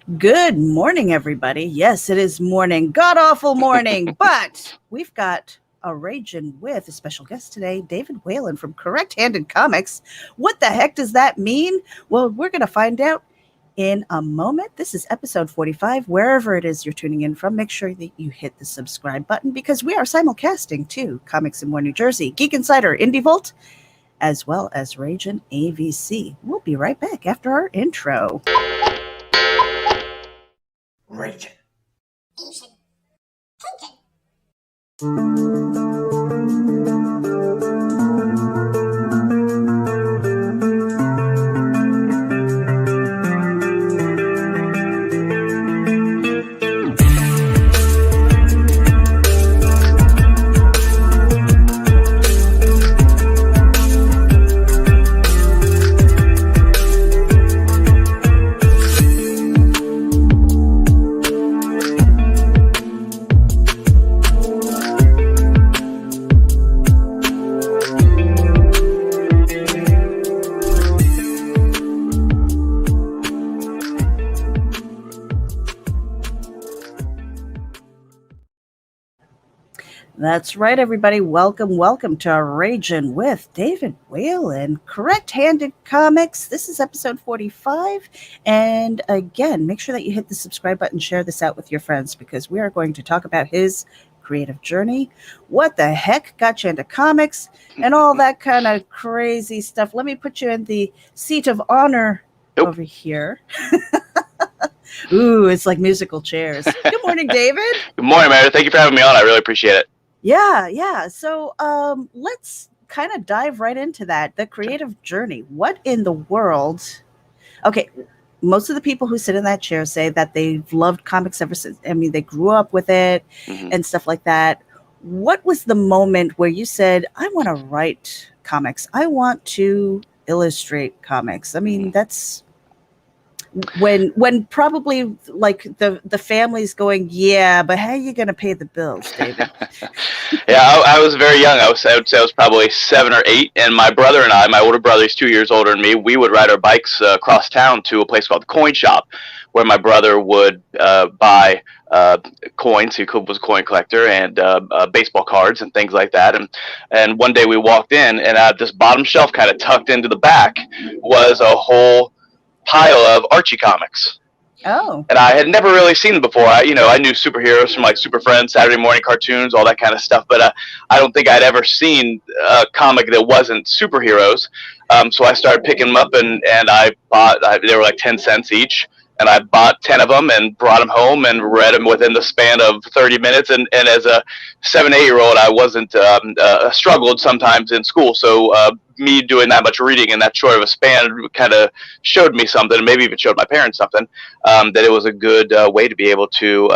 Good morning, everybody. Yes, it is morning, god awful morning, but we've got a raging with a special guest today, David Whalen from Correct Handed Comics. What the heck does that mean? Well, we're going to find out in a moment. This is episode 45. Wherever it is you're tuning in from, make sure that you hit the subscribe button because we are simulcasting to Comics in More New Jersey, Geek Insider, Indie Vault, as well as Ragin' AVC. We'll be right back after our intro. Ragin'. That's right, everybody. Welcome to Ragin' with David Whalen, Correct Handed Comics. This is episode 45. And again, make sure that you hit the subscribe button, share this out with your friends, because we are going to talk about his creative journey, what the heck got you into comics, and all that kind of crazy stuff. Let me put you in the seat of honor over here. Ooh, it's like musical chairs. Good morning, David. Good morning, Meredith. Thank you for having me on. I really appreciate it. Yeah. So let's kind of dive right into that. The creative journey. What in the world? Okay, most of the people who sit in that chair say that they've loved comics ever since. I mean, they grew up with it and stuff like that. What was the moment where you said, I want to write comics? I want to illustrate comics. I mean, that's when probably like the family's going, yeah, but how are you going to pay the bills, David? Yeah, I was very young. I would say I was probably 7 or 8, and my brother and I, my older brother, he's 2 years older than me, we would ride our bikes across town to a place called the Coin Shop, where my brother would buy coins. He was a coin collector, and baseball cards and things like that. And one day we walked in, and at this bottom shelf, kind of tucked into the back, was a whole pile of Archie comics. Oh. And I had never really seen them before. I knew superheroes from like Super Friends, Saturday morning cartoons, all that kind of stuff, but I don't think I'd ever seen a comic that wasn't superheroes. So I started picking them up, and I bought, they were like 10 cents each, and I bought 10 of them and brought them home and read them within the span of 30 minutes. And as a 7, 8-year-old, I wasn't struggled sometimes in school. So me doing that much reading in that short of a span kind of showed me something, and maybe even showed my parents something, that it was a good way to be able to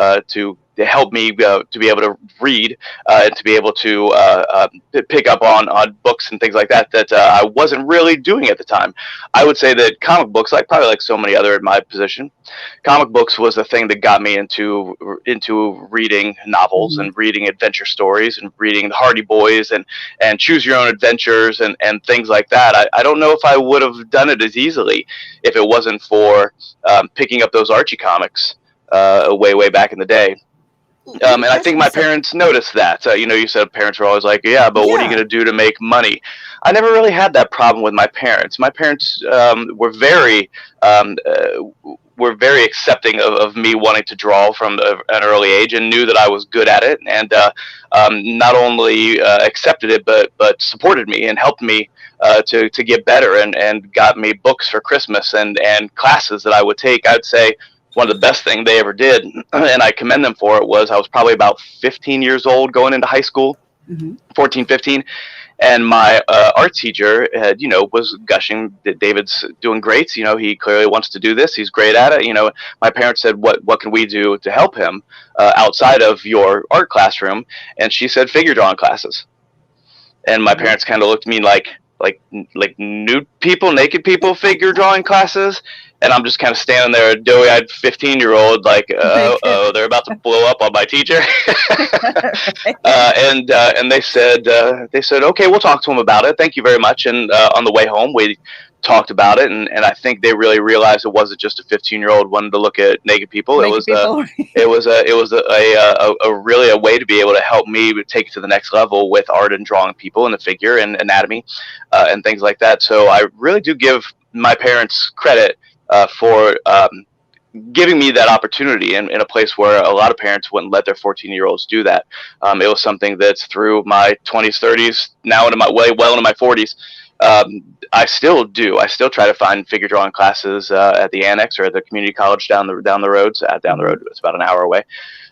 help me to be able to read and to be able to pick up on books and things like that I wasn't really doing at the time. I would say that comic books, probably like so many other in my position, comic books was the thing that got me into reading novels and reading adventure stories and reading the Hardy Boys and Choose Your Own Adventures and things like that. I don't know if I would have done it as easily if it wasn't for picking up those Archie comics way back in the day. And I think my parents noticed that. You said parents were always like, yeah, but what are you going to do to make money? I never really had that problem with my parents. My parents were very accepting of me wanting to draw from an early age, and knew that I was good at it, and not only accepted it, but supported me and helped me to get better, and got me books for Christmas and classes that I would take. I'd say one of the best things they ever did, and I commend them for it, was I was probably about 15 years old going into high school, 14, 15. And my art teacher had, was gushing that David's doing great. He clearly wants to do this. He's great at it. My parents said, what can we do to help him outside of your art classroom? And she said, figure drawing classes. And my parents kind of looked at me like nude people, naked people figure drawing classes. And I'm just kind of standing there, a doughy-eyed 15-year-old, like, they're about to blow up on my teacher. And they said, okay, we'll talk to him about it. Thank you very much. And on the way home, we talked about it, and I think they really realized it wasn't just a 15-year-old wanting to look at naked people. Naked people. It was a really a way to be able to help me take it to the next level with art and drawing people and the figure and anatomy and things like that. So I really do give my parents credit for giving me that opportunity in a place where a lot of parents wouldn't let their 14-year-olds do that. It was something that's through my 20s, 30s, now into my well into my 40s. I still do. I still try to find figure drawing classes at the annex or at the community college down the road. Down the road, it's about an hour away.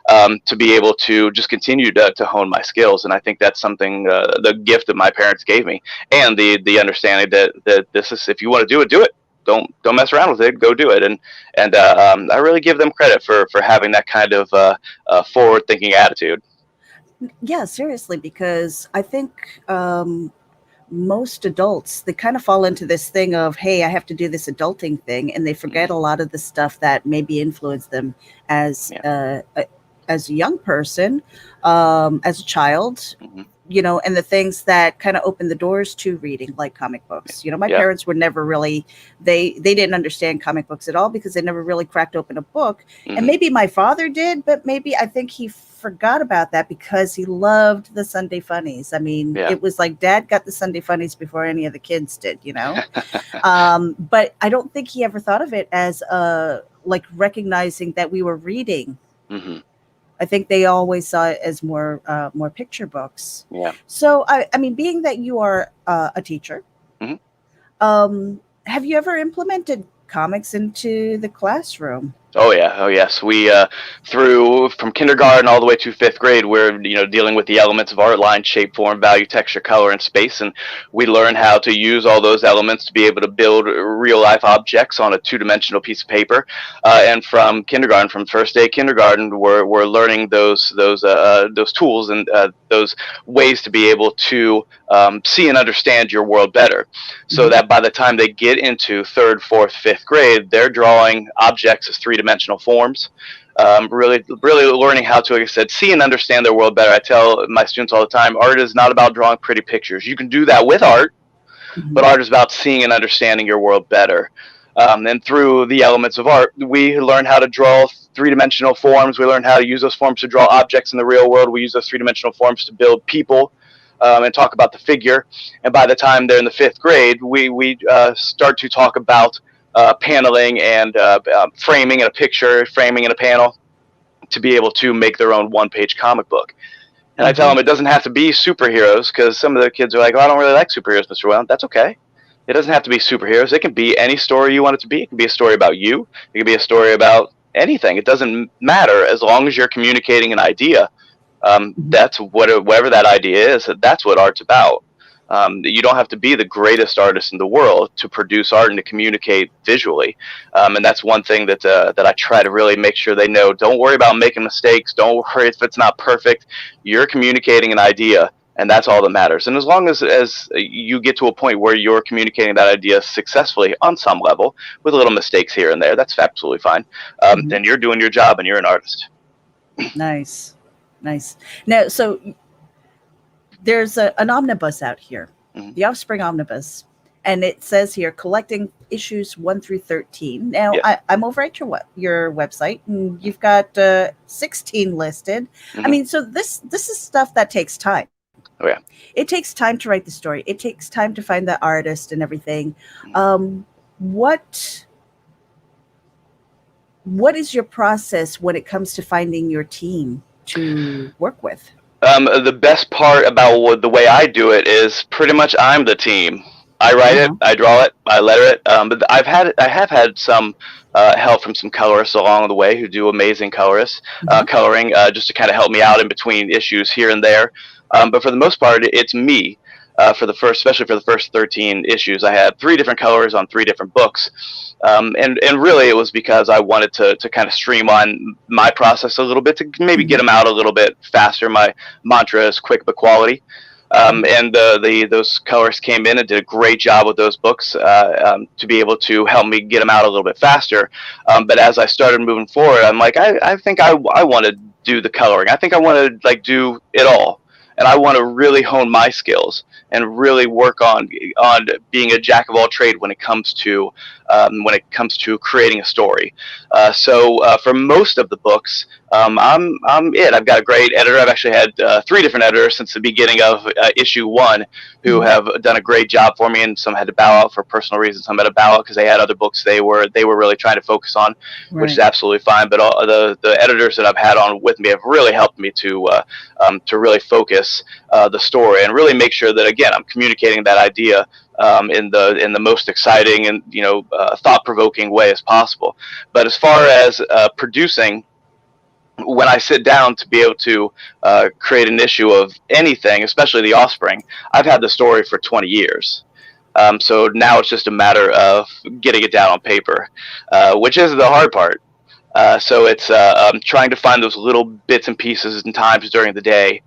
To be able to just continue to hone my skills, and I think that's something the gift that my parents gave me, and the understanding that this is, if you want to do it, do it. Don't mess around with it. Go do it. And I really give them credit for having that kind of forward thinking attitude. Yeah, seriously, because I think most adults, they kind of fall into this thing of, hey, I have to do this adulting thing, and they forget a lot of the stuff that maybe influenced them as as a young person, as a child. You know, and the things that kind of open the doors to reading, like comic books. You know, my parents were never really, they didn't understand comic books at all because they never really cracked open a book. And maybe my father did, but maybe I think he forgot about that because he loved the Sunday funnies. I mean, it was like Dad got the Sunday funnies before any of the kids did, you know. But I don't think he ever thought of it as like recognizing that we were reading. I think they always saw it as more picture books. Yeah. So I mean, being that you are a teacher, have you ever implemented comics into the classroom? Oh yeah, oh yes. We through from kindergarten all the way to 5th grade, we're dealing with the elements of art: line, shape, form, value, texture, color, and space, and we learn how to use all those elements to be able to build real life objects on a 2-dimensional piece of paper. And from kindergarten, from first day kindergarten, we're learning those tools and those ways to be able to see and understand your world better, so that by the time they get into 3rd, 4th, 5th grade, they're drawing objects as 3-dimensional forms. Really learning how to, like I said, see and understand their world better. I tell my students all the time, art is not about drawing pretty pictures. You can do that with art, but art is about seeing and understanding your world better. And through the elements of art, we learn how to draw 3-dimensional forms. We learn how to use those forms to draw objects in the real world. We use those 3-dimensional forms to build people. And talk about the figure. And by the time they're in the 5th grade, we start to talk about paneling and framing in a picture, framing in a panel, to be able to make their own 1-page comic book. And I tell them it doesn't have to be superheroes, because some of the kids are like, oh, I don't really like superheroes, Mr. Whalen. That's okay. It doesn't have to be superheroes. It can be any story you want it to be. It can be a story about you. It can be a story about anything. It doesn't matter, as long as you're communicating an idea. That's whatever that idea is. That's what art's about. You don't have to be the greatest artist in the world to produce art and to communicate visually. And that's one thing that I try to really make sure they know. Don't worry about making mistakes. Don't worry if it's not perfect. You're communicating an idea, and that's all that matters. And as long as you get to a point where you're communicating that idea successfully on some level, with little mistakes here and there, that's absolutely fine. Then you're doing your job and you're an artist. Nice. Now, so there's an omnibus out here, the Offspring Omnibus, and it says here collecting issues 1 through 13. Now, I'm over at your website, and you've got 16 listed. I mean, so this is stuff that takes time. Oh yeah, it takes time to write the story. It takes time to find the artist and everything. What is your process when it comes to finding your team to work with? The best part about the way I do it is pretty much I'm the team. I write it, I draw it, I letter it. But I have had some help from some colorists along the way who do amazing coloring, just to kind of help me out in between issues here and there. But for the most part, it's me. Especially for the first 13 issues, I had 3 different colors on 3 different books. And really it was because I wanted to kind of streamline my process a little bit, to maybe get them out a little bit faster. My mantra is quick but quality. And those colorists came in and did a great job with those books to be able to help me get them out a little bit faster. But as I started moving forward, I'm like, I think I want to do the coloring. I think I want to do it all. And I want to really hone my skills and really work on being a jack of all trade when it comes to creating a story. So for most of the books, I'm it. I've got a great editor. I've actually had 3 different editors since the beginning of issue 1 who have done a great job for me, and some had to bow out for personal reasons. Some had to bow out because they had other books they were really trying to focus on, which is absolutely fine. But all the editors that I've had on with me have really helped me to really focus the story and really make sure that, again, I'm communicating that idea in the most exciting and thought-provoking way as possible. But as far as producing, when I sit down to be able to create an issue of anything, especially The Offspring, I've had the story for 20 years. So now it's just a matter of getting it down on paper, which is the hard part. So it's trying to find those little bits and pieces and times during the day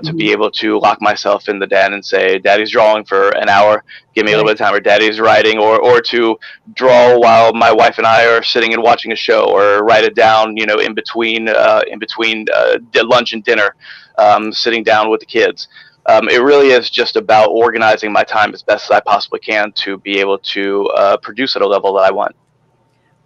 to be able to lock myself in the den and say, Daddy's drawing for an hour, give me a little bit of time, or Daddy's writing, or to draw while my wife and I are sitting and watching a show, or write it down, in between lunch and dinner, sitting down with the kids. It really is just about organizing my time as best as I possibly can to be able to produce at a level that I want.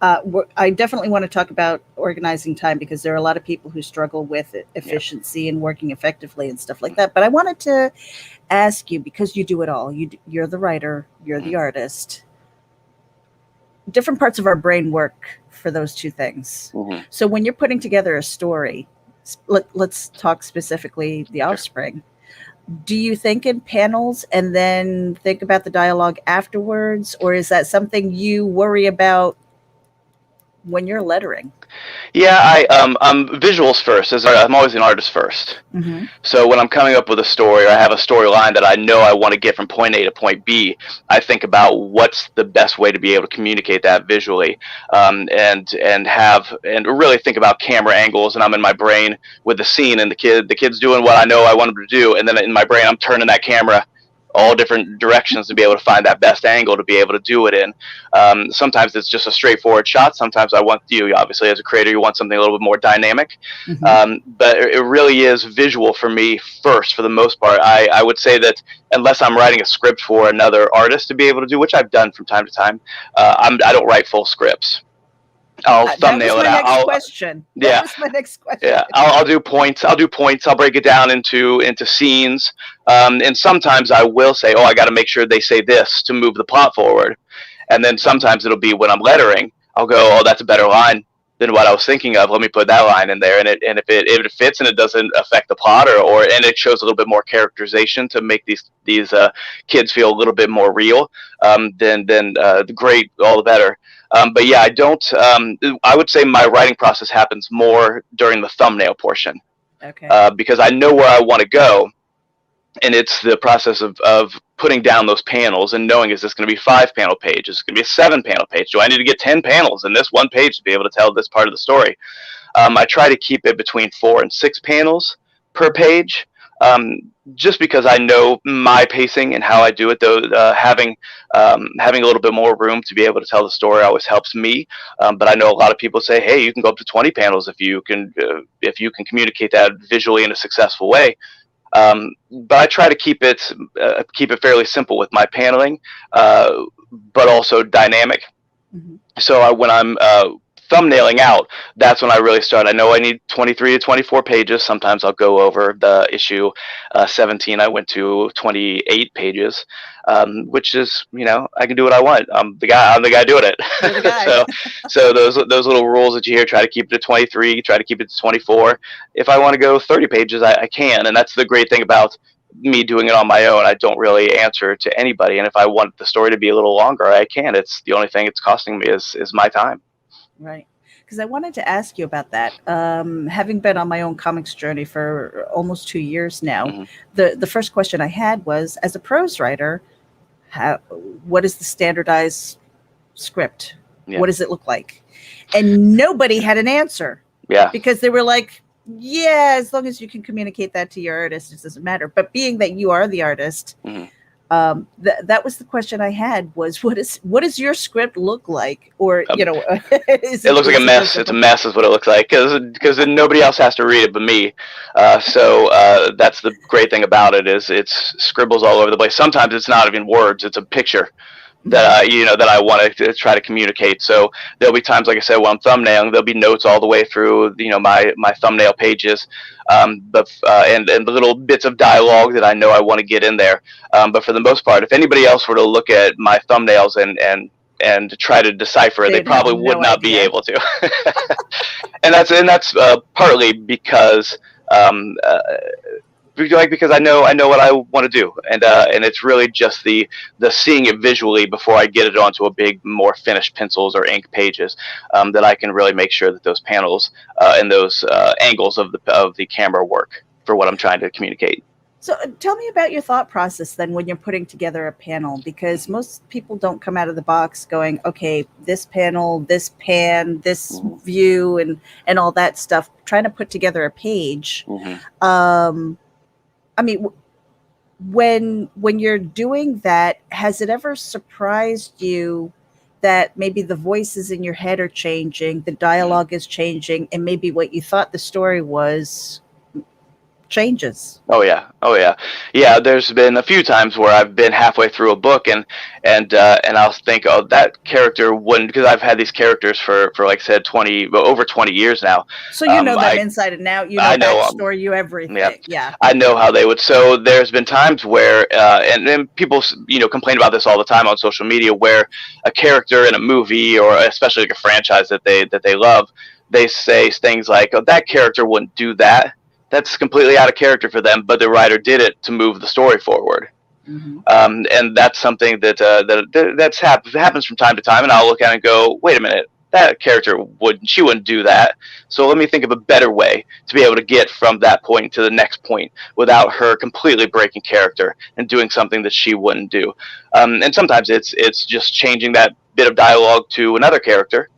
I definitely want to talk about organizing time, because there are a lot of people who struggle with efficiency and working effectively and stuff like that. But I wanted to ask you, because you do it all, you're the writer, you're the artist. Different parts of our brain work for those two things. So when you're putting together a story, let's talk specifically The Offspring. Do you think in panels and then think about the dialogue afterwards, or is that something you worry about when you're lettering? Yeah, I'm visuals first. I'm always an artist first. So when I'm coming up with a story, or I have a storyline that I know I want to get from point A to point B, I think about what's the best way to be able to communicate that visually, and really think about camera angles. And I'm in my brain with the scene, and the kid's doing what I know I want him to do, and then in my brain I'm turning that camera all different directions to be able to find that best angle to be able to do it in. Sometimes it's just a straightforward shot. Sometimes I want obviously as a creator, you want something a little bit more dynamic. But it really is visual for me first, for the most part. I would say that unless I'm writing a script for another artist to be able to do, which I've done from time to time, I don't write full scripts. I'll thumbnail it out. That was my next question. Yeah, I'll do points. I'll break it down into scenes. And sometimes I will say, I got to make sure they say this to move the plot forward. And then sometimes it'll be when I'm lettering, I'll go, that's a better line than what I was thinking of. Let me put that line in there. And if it fits and it doesn't affect the plot, and it shows a little bit more characterization to make these kids feel a little bit more real, then great, all the better. But yeah, I would say my writing process happens more during the thumbnail portion. Okay. Because I know where I want to go, and it's the process of putting down those panels and knowing, is this going to be 5-panel page? Is it going to be a 7-panel page? Do I need to get 10 panels in this one page to be able to tell this part of the story? I try to keep it between 4 and 6 panels per page. Just because I know my pacing and how I do it, though, having a little bit more room to be able to tell the story always helps me. But I know a lot of people say, hey, you can go up to 20 panels if you can communicate that visually in a successful way. But I try to keep it fairly simple with my paneling, but also dynamic. So when I'm thumbnailing out, that's when I really start. I know I need 23 to 24 pages. Sometimes I'll go over the issue 17. I went to 28 pages, which is, I can do what I want. I'm the guy doing it. You're the guy. so those little rules that you hear, try to keep it to 23, try to keep it to 24. If I want to go 30 pages, I can. And that's the great thing about me doing it on my own. I don't really answer to anybody. And if I want the story to be a little longer, I can. It's the only thing it's costing me is my time. Right. Because I wanted to ask you about that. Having been on my own comics journey for almost 2 years now, the first question I had was, as a prose writer, what is the standardized script? Yeah. What does it look like? And nobody had an answer. Yeah. Because they were like, as long as you can communicate that to your artist, it doesn't matter. But being that you are the artist, That was the question I had, was what does your script look like? Or, Um, is It looks like a is mess. It's a mess, is what it looks like, because then nobody else has to read it but me. So that's the great thing about it, is it's scribbles all over the place. Sometimes it's not even words; it's a picture that that I want to try to communicate. So there'll be times, like I said, when I'm thumbnailing, there'll be notes all the way through my thumbnail pages, and the little bits of dialogue that I know I want to get in there. But for the most part, if anybody else were to look at my thumbnails and try to decipher it, they They'd have probably would no not be idea. able to. And that's partly because because I know what I want to do, and it's really just the seeing it visually before I get it onto a big, more finished pencils or ink pages, that I can really make sure that those panels and those angles of the camera work for what I'm trying to communicate. So tell me about your thought process then when you're putting together a panel, because most people don't come out of the box going, okay, this panel, this pan, this view, and all that stuff, trying to put together a page. Mm-hmm. I mean, when you're doing that, has it ever surprised you that maybe the voices in your head are changing, the dialogue is changing, and maybe what you thought the story was changes? Oh yeah. There's been a few times where I've been halfway through a book and I'll think, oh, that character wouldn't, because I've had these characters for like I said, over 20 years now. So you know them inside and out. You know backstory, you everything. Yeah. I know how they would. So there's been times where, and people complain about this all the time on social media, where a character in a movie, or especially like a franchise that they love, they say things like, oh, that character wouldn't do that. That's completely out of character for them, but the writer did it to move the story forward. Mm-hmm. And that's something that happens from time to time, and I'll look at it and go, wait a minute, that character wouldn't do that. So let me think of a better way to be able to get from that point to the next point without her completely breaking character and doing something that she wouldn't do. And sometimes it's just changing that bit of dialogue to another character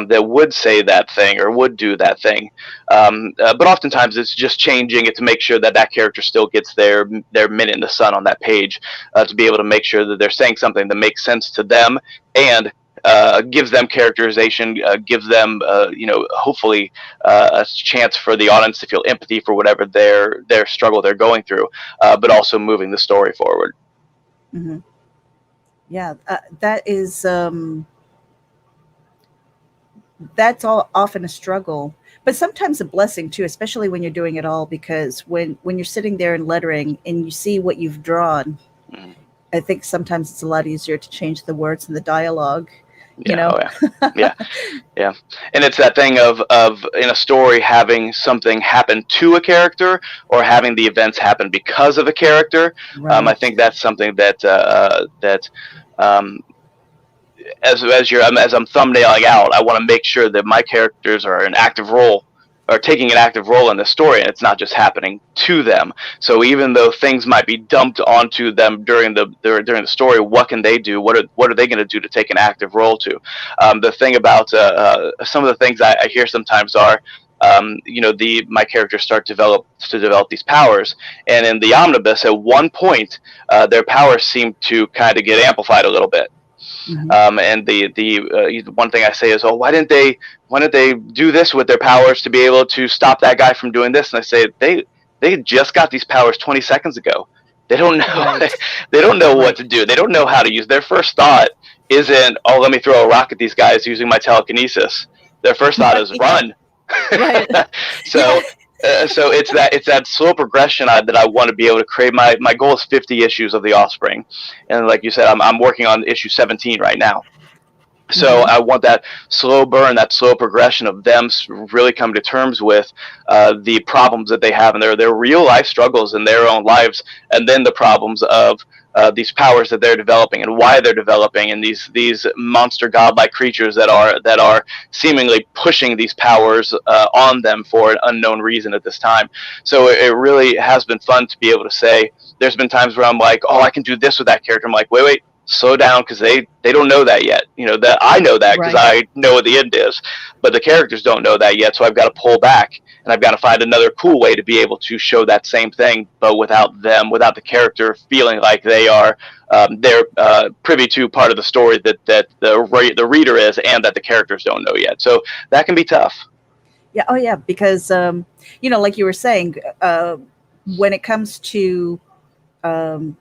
that would say that thing or would do that thing. But oftentimes it's just changing it to make sure that character still gets their minute in the sun on that page, to be able to make sure that they're saying something that makes sense to them and gives them characterization, gives them, hopefully a chance for the audience to feel empathy for whatever their struggle they're going through, but also moving the story forward. Mm-hmm. Yeah, that is... that's all often a struggle, but sometimes a blessing too, especially when you're doing it all, because when you're sitting there in lettering and you see what you've drawn, I think sometimes it's a lot easier to change the words and the dialogue. Yeah. And it's that thing of in a story having something happen to a character or having the events happen because of a character. Right. I think that's something that as I'm thumbnailing out, I want to make sure that my characters are taking an active role in the story, and it's not just happening to them. So even though things might be dumped onto them during the story, what can they do? What are they going to do to take an active role to? The thing about some of the things I hear sometimes are, my characters start to develop these powers, and in the omnibus, at one point, their powers seem to kind of get amplified a little bit. Mm-hmm. And the one thing I say is, oh, why didn't they do this with their powers to be able to stop that guy from doing this? And I say they just got these powers 20 seconds ago. They don't know. Right. They don't know what to do. They don't know how to use. Their first thought isn't, oh, let me throw a rock at these guys using my telekinesis. Their first thought is run. Right. So. So it's that slow progression that I want to be able to create. My goal is 50 issues of the Offspring, and like you said, I'm working on issue 17 right now. So mm-hmm. I want that slow burn, that slow progression of them really coming to terms with the problems that they have in their real life struggles in their own lives, and then the problems of these powers that they're developing and why they're developing, and these monster godlike creatures that are seemingly pushing these powers on them for an unknown reason at this time. So it really has been fun to be able to say. There's been times where I'm like, oh, I can do this with that character. I'm like, wait. slow down, because they don't know that yet. That I know that because Right. I know what the end is, but the characters don't know that yet. So I've got to pull back, and I've got to find another cool way to be able to show that same thing, but without the character feeling like they're privy to part of the story that the reader is, and that the characters don't know yet. So that can be tough. Yeah. Oh, yeah. Because, like you were saying, when it comes to um,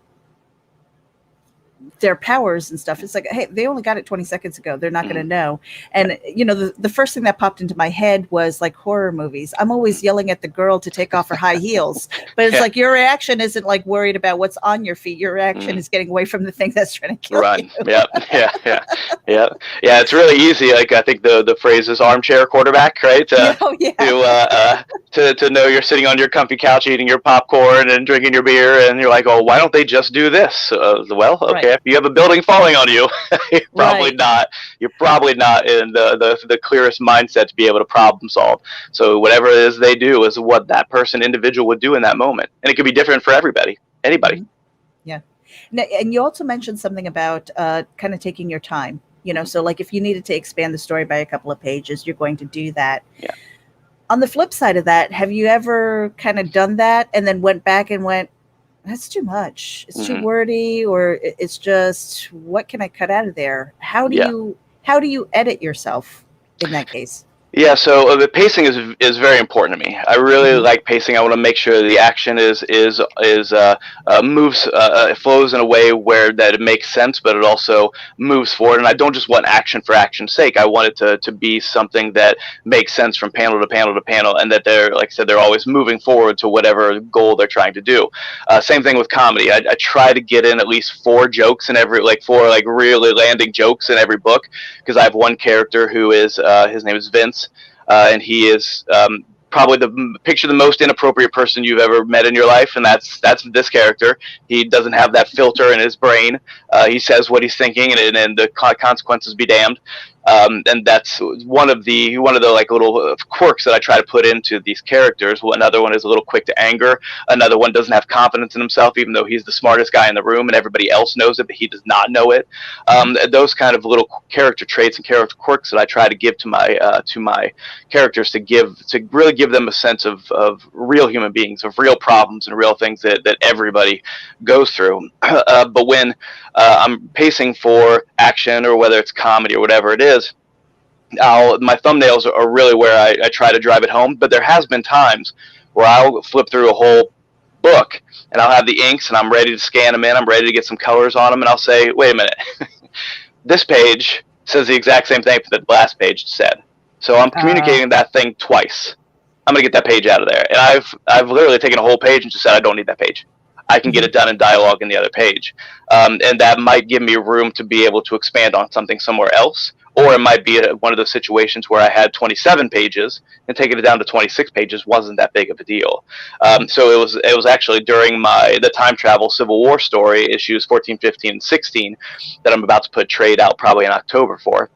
their powers and stuff, it's like, hey, they only got it 20 seconds ago. They're not going to know. And, the first thing that popped into my head was like horror movies. I'm always yelling at the girl to take off her high heels, but it's like your reaction isn't like worried about what's on your feet. Your reaction is getting away from the thing that's trying to kill Run. you. Yeah. It's really easy. Like, I think the phrase is armchair quarterback, right? To know you're sitting on your comfy couch eating your popcorn and drinking your beer, and you're like, oh, why don't they just do this? Well, okay, Right. if you have a building falling on you, you're probably Right. not. You're probably not in the clearest mindset to be able to problem solve. So whatever it is they do is what that individual would do in that moment, and it could be different for anybody. Mhm. Yeah. And you also mentioned something about kind of taking your time. So like if you needed to expand the story by a couple of pages, you're going to do that. Yeah. On the flip side of that, have you ever kind of done that and then went back and went, that's too much. It's too wordy, or it's just, what can I cut out of there? How do you edit yourself in that case? Yeah, so the pacing is very important to me. I really like pacing. I want to make sure the action moves, it flows in a way where that it makes sense, but it also moves forward. And I don't just want action for action's sake. I want it to be something that makes sense from panel to panel to panel, and that they're, like I said, they're always moving forward to whatever goal they're trying to do. Same thing with comedy. I try to get in at least 4 jokes in every, four really landing jokes in every book, because I have one character who is his name is Vince. And he is probably the most inappropriate person you've ever met in your life, and that's this character. He doesn't have that filter in his brain. He says what he's thinking, and the consequences be damned. And that's one of the little quirks that I try to put into these characters. Another one is a little quick to anger. Another one doesn't have confidence in himself, even though he's the smartest guy in the room and everybody else knows it, but he does not know it. Those kind of little character traits and character quirks that I try to give to my characters, to really give them a sense of real human beings, of real problems and real things that everybody goes through. But when I'm pacing for action, or whether it's comedy or whatever it is, my thumbnails are really where I try to drive it home. But there has been times where I'll flip through a whole book, and I'll have the inks, and I'm ready to scan them in. I'm ready to get some colors on them, and I'll say, wait a minute, this page says the exact same thing that the last page said. So I'm communicating that thing twice. I'm gonna get that page out of there. And I've literally taken a whole page and just said, I don't need that page. I can get it done in dialogue in the other page. And that might give me room to be able to expand on something somewhere else. Or it might be one of those situations where I had 27 pages, and taking it down to 26 pages wasn't that big of a deal. So it was actually during the time travel Civil War story, issues 14, 15, and 16, that I'm about to put trade out probably in October for.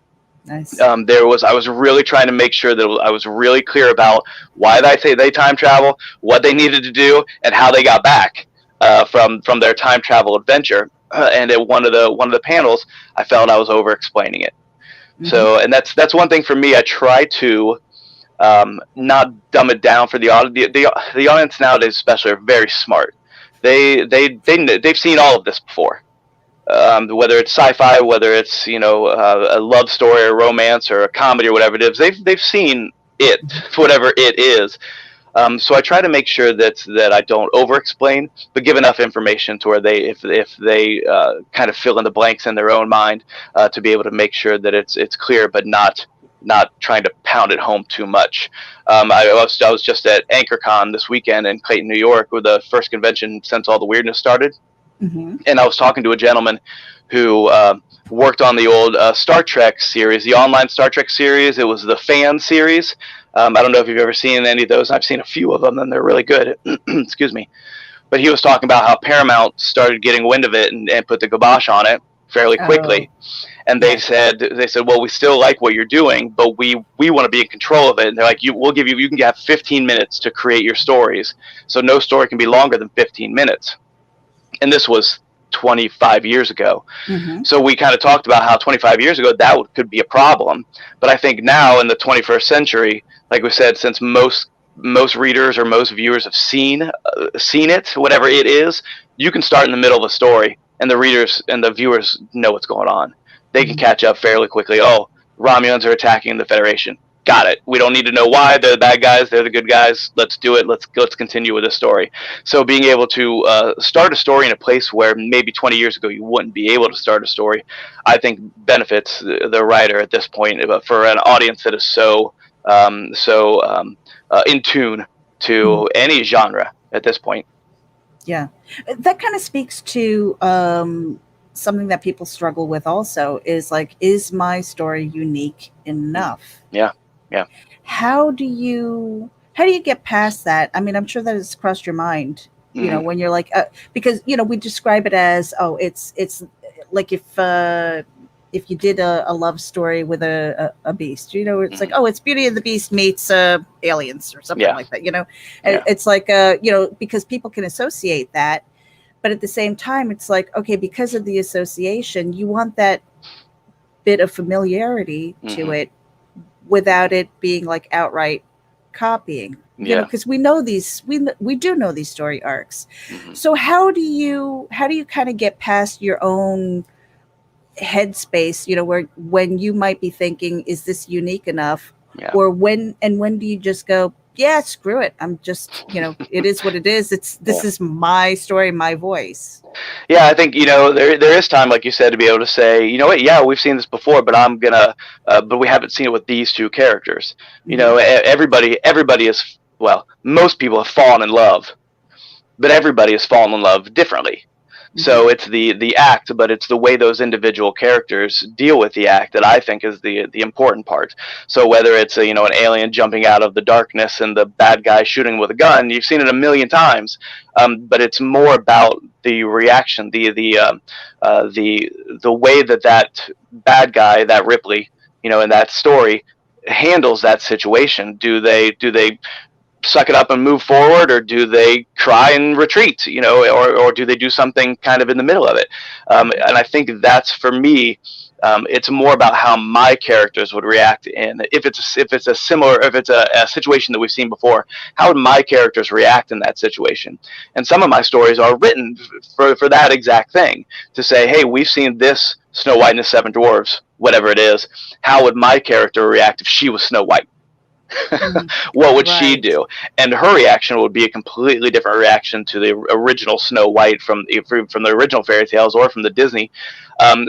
Nice. I was really trying to make sure that I was really clear about why they time travel, what they needed to do, and how they got back from their time travel adventure. And at one of the panels, I felt I was over explaining it. So, and that's one thing for me. I try to not dumb it down for the audience. The audience nowadays, especially, are very smart. They've seen all of this before. Whether it's sci-fi, whether it's a love story, or romance, or a comedy, or whatever it is, they've seen it, whatever it is. So I try to make sure that I don't over-explain, but give enough information to where if they kind of fill in the blanks in their own mind, to be able to make sure that it's clear, but not trying to pound it home too much. I was just at AnchorCon this weekend in Clayton, New York, with the first convention since all the weirdness started. And I was talking to a gentleman who worked on the old Star Trek series, the online Star Trek series. It was the Fan series. I don't know if you've ever seen any of those. I've seen a few of them, and they're really good. Excuse me. But he was talking about how Paramount started getting wind of it and put the kibosh on it fairly quickly. And they said, well, we still like what you're doing, but we want to be in control of it. And they're like, you can have 15 minutes to create your stories. So no story can be longer than 15 minutes. And this was 25 years ago. Mm-hmm. So we kind of talked about how 25 years ago that could be a problem. But I think now in the 21st century, like we said, since most readers or most viewers have seen it, whatever it is, you can start in the middle of a story, and the readers and the viewers know what's going on. They can catch up fairly quickly. Oh, Romulans are attacking the Federation. Got it. We don't need to know why. They're the bad guys. They're the good guys. Let's do it. Let's continue with the story. So being able to start a story in a place where maybe 20 years ago you wouldn't be able to start a story, I think benefits the writer at this point. For an audience that is so in tune to any genre at this point. Yeah, that kind of speaks to something that people struggle with also, is like, is my story unique enough? Yeah. How do you get past that? I mean, I'm sure that has crossed your mind, you know, when you're like, because, you know, we describe it as, oh, it's like if you did a love story with a beast, you know, it's like, oh, it's Beauty and the Beast meets aliens or something like that, you know. And it's like, you know, because people can associate that, but at the same time, it's like, okay, because of the association, you want that bit of familiarity to it without it being like outright copying, you know, because we know these, we do know these story arcs. So how do you kind of get past your own headspace, you know, where when you might be thinking, is this unique enough? Or when do you just go, yeah, screw it, I'm just, you know, it is what it is, this is my story, my voice. Yeah, I think, you know, there is time, like you said, to be able to say, you know what, yeah, we've seen this before, but I'm gonna but we haven't seen it with these two characters. You know, everybody is, well, most people have fallen in love, but everybody has fallen in love differently. So it's the act, but it's the way those individual characters deal with the act that I think is the important part. So whether it's an alien jumping out of the darkness and the bad guy shooting with a gun, you've seen it a million times, but it's more about the reaction, the way that bad guy, that Ripley, you know, in that story, handles that situation. Do they suck it up and move forward, or do they cry and retreat, you know, or do they do something kind of in the middle of it? And I think that's, for me, it's more about how my characters would react, and if it's a situation that we've seen before, how would my characters react in that situation? And some of my stories are written for that exact thing, to say, hey, we've seen this Snow White and the Seven Dwarfs, whatever it is, how would my character react if she was Snow White? What would she do? And her reaction would be a completely different reaction to the original Snow White from the original fairy tales or from the Disney.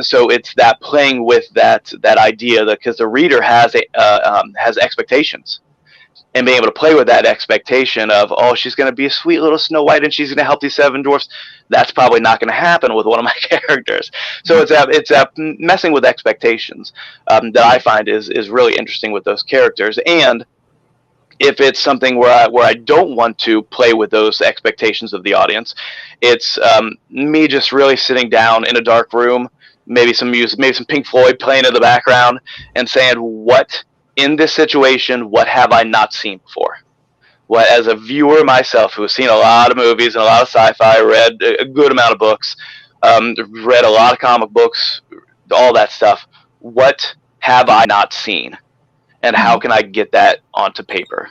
So it's that playing with that idea, that because the reader has expectations, and being able to play with that expectation of, oh, she's going to be a sweet little Snow White and she's going to help these seven dwarfs. That's probably not going to happen with one of my characters. So it's messing with expectations that I find is really interesting with those characters. And if it's something where I don't want to play with those expectations of the audience, it's me just really sitting down in a dark room, maybe some music, maybe some Pink Floyd playing in the background, and saying, what in this situation, what have I not seen before? What, as a viewer myself, who has seen a lot of movies and a lot of sci-fi, read a good amount of books, read a lot of comic books, all that stuff, what have I not seen? And how can I get that onto paper?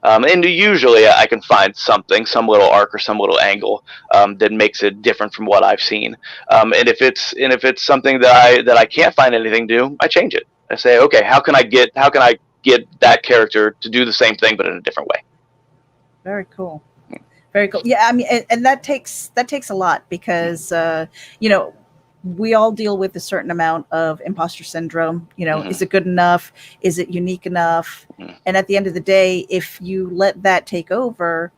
And usually I can find something, some little arc or some little angle that makes it different from what I've seen. And if it's something that I can't find anything to do, I change it. I say, okay, how can I get that character to do the same thing but in a different way? Very cool. Very cool. Yeah, I mean, and that takes a lot, because you know, we all deal with a certain amount of imposter syndrome. You know, is it good enough? Is it unique enough? And at the end of the day, if you let that take over,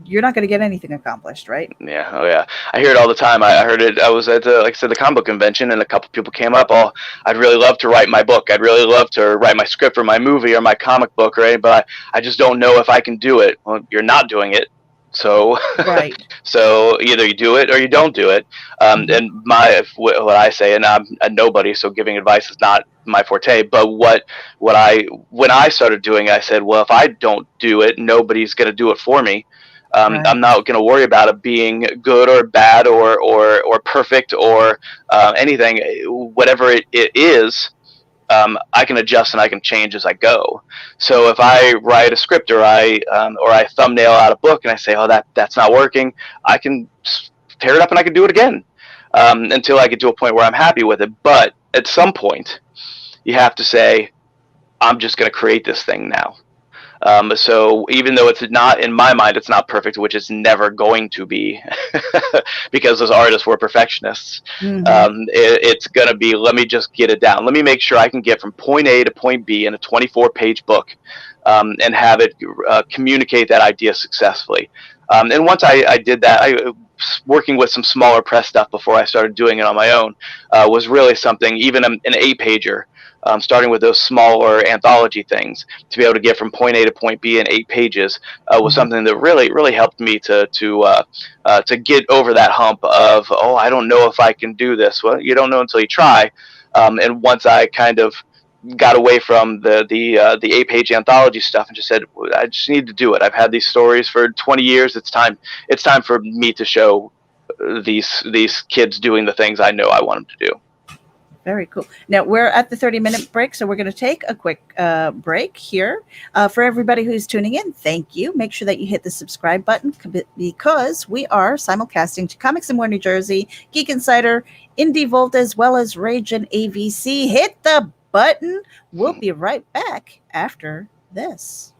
you're not going to get anything accomplished, right? Yeah. Oh, yeah. I hear it all the time. I heard it. I was at like I said, the comic book convention, and a couple people came up. Oh, I'd really love to write my book. I'd really love to write my script for my movie or my comic book, right? But I just don't know if I can do it. Well, you're not doing it. So, so either you do it or you don't do it. And what I say, and I'm a nobody, so giving advice is not my forte. But when I started doing it, I said, well, if I don't do it, nobody's going to do it for me. Right. I'm not going to worry about it being good or bad or perfect or anything. Whatever it is, I can adjust and I can change as I go. So if I write a script or I thumbnail out a book and I say, oh, that's not working, I can tear it up and I can do it again until I get to a point where I'm happy with it. But at some point, you have to say, I'm just going to create this thing now. So even though it's not, in my mind, it's not perfect, which it's never going to be because those artists were perfectionists. It's going to be, let me just get it down. Let me make sure I can get from point A to point B in a 24-page book and have it communicate that idea successfully. And once I did that, working with some smaller press stuff before I started doing it on my own was really something, even an 8-pager. Starting with those smaller anthology things, to be able to get from point A to point B in 8 pages was something that really helped me to get over that hump of, oh, I don't know if I can do this. Well, you don't know until you try. And once I kind of got away from the 8-page anthology stuff and just said, I just need to do it. I've had these stories for 20 years. It's time for me to show these kids doing the things I know I want them to do. Very cool. Now we're at the 30-minute break, so we're going to take a quick break here. For everybody who's tuning in, thank you. Make sure that you hit the subscribe button because we are simulcasting to Comics and More New Jersey, Geek Insider, Indie Volt, as well as RAGIN AVC. Hit the button. We'll be right back after this.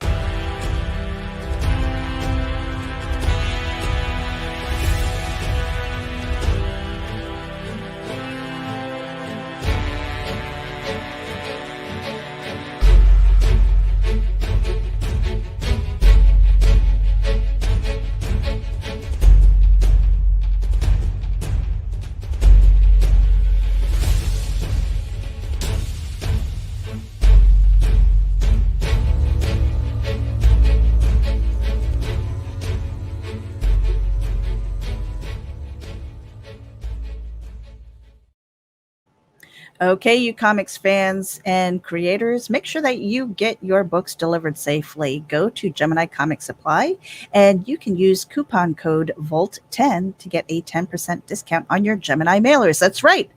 Okay, you comics fans and creators, make sure that you get your books delivered safely. Go to Gemini Comic Supply and you can use coupon code VOLT10 to get a 10% discount on your Gemini mailers. That's right.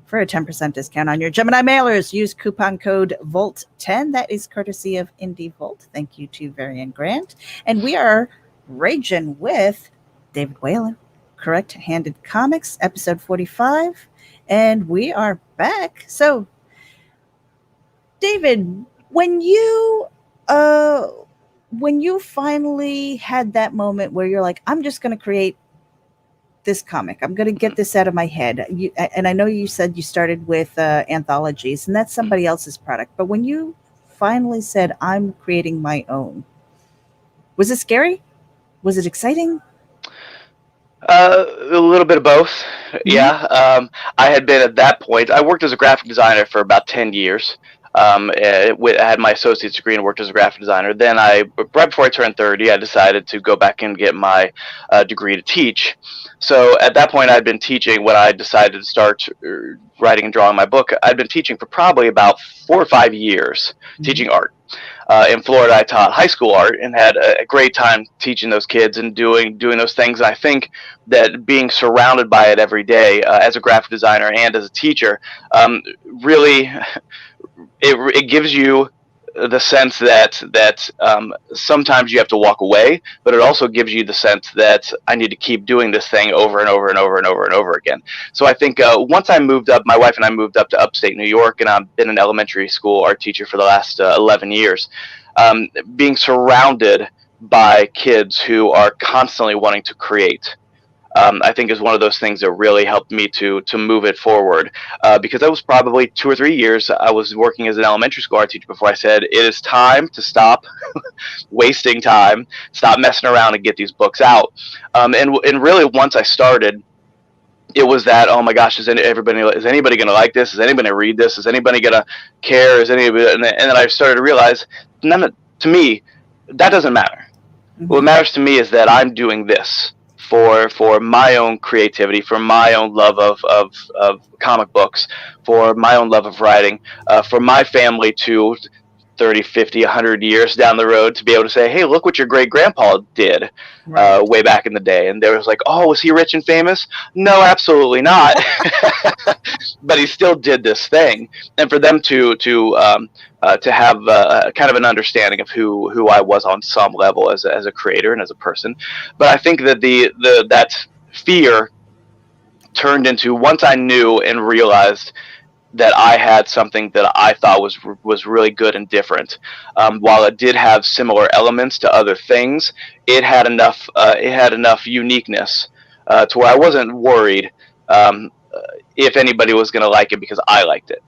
For a 10% discount on your Gemini mailers, use coupon code VOLT10. That is courtesy of Indie Volt. Thank you to Varian Grant. And we are raging with David Whalen, Correct Handed Comics, episode 45. And we are back. So, David, when you finally had that moment where you're like, I'm just going to create this comic, I'm going to get this out of my head. And I know you said you started with anthologies, and that's somebody else's product. But when you finally said, I'm creating my own, was it scary? Was it exciting? A little bit of both. Yeah. I had been at that point, I worked as a graphic designer for about 10 years. I had my associate's degree and worked as a graphic designer. Then right before I turned 30, I decided to go back and get my degree to teach. So at that point, I'd been teaching when I decided to start writing and drawing my book. I'd been teaching for probably about 4 or 5 years, teaching art. In Florida, I taught high school art and had a great time teaching those kids and doing those things. And I think that being surrounded by it every day as a graphic designer and as a teacher really it gives you the sense that sometimes you have to walk away, but it also gives you the sense that I need to keep doing this thing over and over and over and over and over again. So I think once I moved up, my wife and I moved up to upstate New York, and I've been an elementary school art teacher for the last 11 years. Being surrounded by kids who are constantly wanting to create, I think is one of those things that really helped me to move it forward. Because that was probably 2 or 3 years I was working as an elementary school art teacher before I said, it is time to stop wasting time, stop messing around and get these books out. And really once I started, it was that, oh my gosh, is anybody going to like this? Is anybody going to read this? Is anybody going to care? And then I started to realize, to me, that doesn't matter. What matters to me is that I'm doing this for my own creativity, for my own love of comic books, for my own love of writing, for my family to 30, 50, 100 years down the road to be able to say, hey, look what your great grandpa did way back in the day. And they was like, oh, was he rich and famous? No, absolutely not. But he still did this thing. And for them to have kind of an understanding of who I was on some level as a creator and as a person. But I think that that fear turned into, once I knew and realized that I had something that I thought was really good and different. While it did have similar elements to other things, it had enough uniqueness to where I wasn't worried if anybody was going to like it because I liked it.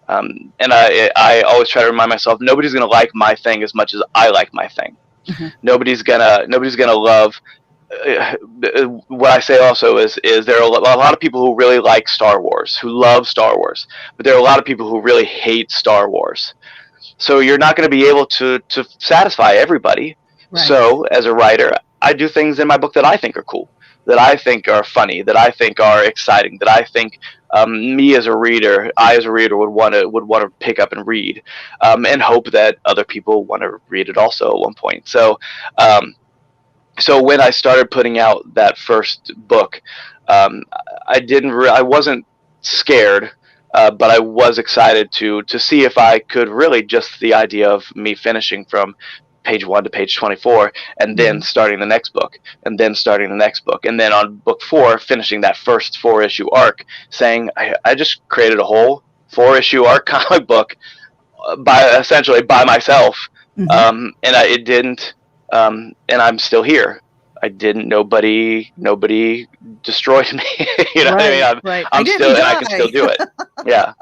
And I always try to remind myself, nobody's going to like my thing as much as I like my thing. Mm-hmm. Nobody's gonna love. What I say also is there are a lot of people who really like Star Wars, who love Star Wars, but there are a lot of people who really hate Star Wars. So you're not going to be able to satisfy everybody. Right. So as a writer, I do things in my book that I think are cool, that I think are funny, that I think are exciting, that I think I as a reader would want to pick up and read, and hope that other people want to read it also at one point. So. So when I started putting out that first book, I wasn't scared, but I was excited to see if I could really, just the idea of me finishing from page 1 to page 24 and then starting the next book and then starting the next book. And then on book 4, finishing that first 4-issue arc, saying I just created a whole 4-issue arc comic book essentially by myself. Mm-hmm. And it didn't. And I'm still here. Nobody destroyed me. You know what I mean? I'm still, and I can still do it. Yeah.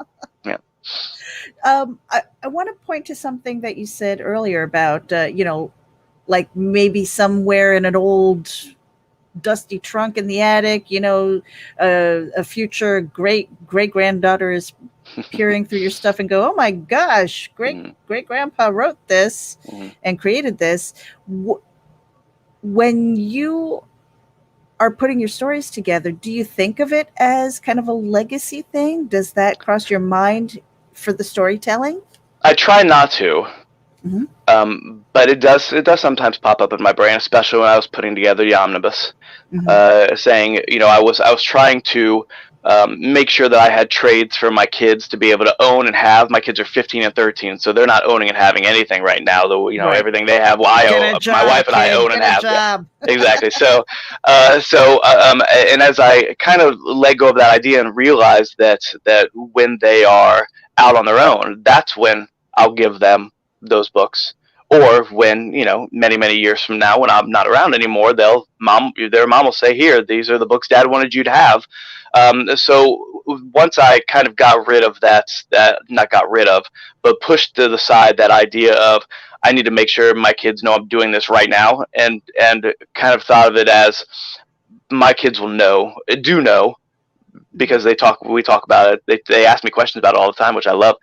Yeah. I want to point to something that you said earlier about, like maybe somewhere in an old dusty trunk in the attic, a future great granddaughter is peering through your stuff and go, oh my gosh, great grandpa wrote this and created this. When you are putting your stories together, do you think of it as kind of a legacy thing? Does that cross your mind for the storytelling? I try not to. Mm-hmm. But it does sometimes pop up in my brain, especially when I was putting together the omnibus, saying, I was trying to make sure that I had trades for my kids to be able to own and have. My kids are 15 and 13, so they're not owning and having anything right now. Though everything they have, I own. My wife and I own and have. Yeah, exactly. So, and as I kind of let go of that idea and realized that when they are out on their own, that's when I'll give them those books. Or when, many years from now, when I'm not around anymore, their mom will say, here, these are the books Dad wanted you to have. So once I kind of got rid of but pushed to the side that idea of, I need to make sure my kids know I'm doing this right now, and kind of thought of it as, my kids will know, because we talk about it. They ask me questions about it all the time, which I love.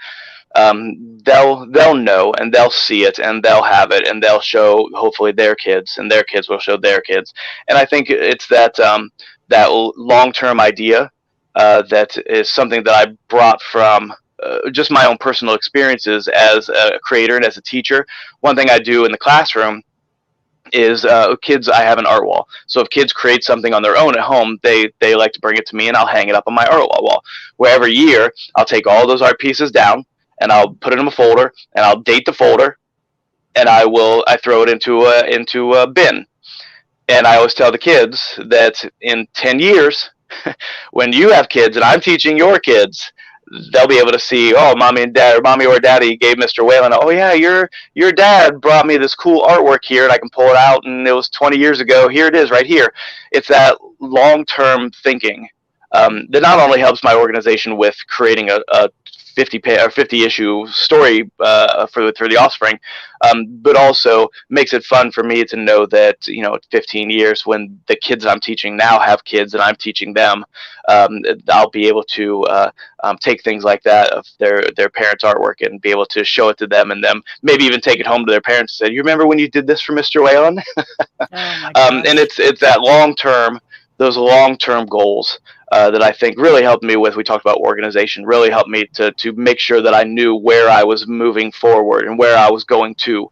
They'll know, and they'll see it, and they'll have it, and they'll show hopefully their kids, and their kids will show their kids. And I think it's that long-term idea that is something that I brought from just my own personal experiences as a creator and as a teacher. One thing I do in the classroom is kids, I have an art wall. So if kids create something on their own at home, they like to bring it to me, and I'll hang it up on my art wall. Where every year I'll take all those art pieces down, and I'll put it in a folder, and I'll date the folder, and I throw it into a bin. And I always tell the kids that in 10 years, when you have kids and I'm teaching your kids, they'll be able to see, oh, mommy or daddy gave Mr. Whalen, oh yeah, your dad brought me this cool artwork here, and I can pull it out, and it was 20 years ago. Here it is, right here. It's that long-term thinking that not only helps my organization with creating a 50-issue story for the Offspring, but also makes it fun for me to know that 15 years, when the kids I'm teaching now have kids and I'm teaching them, I'll be able to take things like that of their parents' artwork and be able to show it to them, and them maybe even take it home to their parents and say, you remember when you did this for Mr. Whalen? And it's that long-term, those long-term goals that I think really helped me with, we talked about organization, really helped me to make sure that I knew where I was moving forward and where I was going to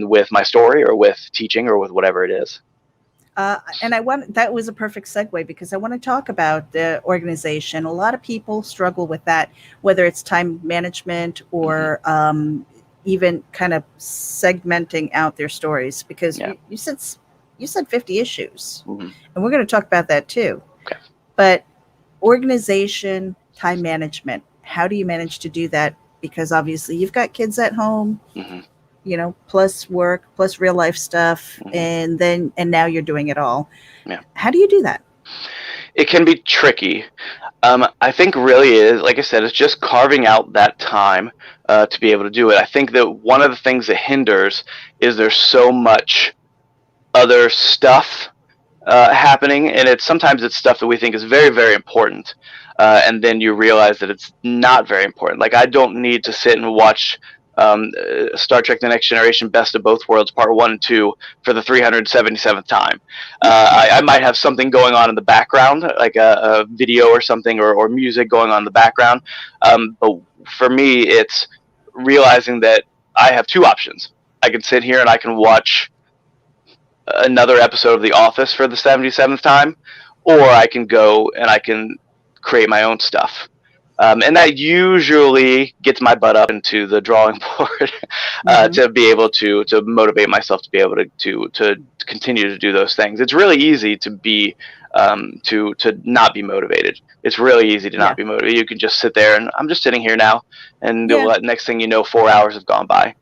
with my story or with teaching or with whatever it is. And that was a perfect segue, because I want to talk about the organization. A lot of people struggle with that, whether it's time management or even kind of segmenting out their stories, because you said 50 issues, and we're going to talk about that too. Okay. But organization, time management, how do you manage to do that? Because obviously you've got kids at home, you know, plus work, plus real life stuff, and now you're doing it all. Yeah. How do you do that? It can be tricky. I think really is, like I said, it's just carving out that time to be able to do it. I think that one of the things that hinders is there's so much other stuff happening, and sometimes it's stuff that we think is very, very important, and then you realize that it's not very important. Like, I don't need to sit and watch Star Trek: The Next Generation Best of Both Worlds Part 1 and 2 for the 377th time. I might have something going on in the background, like a video or something, or music going on in the background. But for me, it's realizing that I have two options. I can sit here and I can watch another episode of The Office for the 77th time, or I can go and I can create my own stuff. And that usually gets my butt up into the drawing board to be able to motivate myself to be able to continue to do those things. It's really easy to be to not be motivated. It's really easy to not be motivated. You can just sit there, and I'm just sitting here now, and next thing you know, 4 hours have gone by.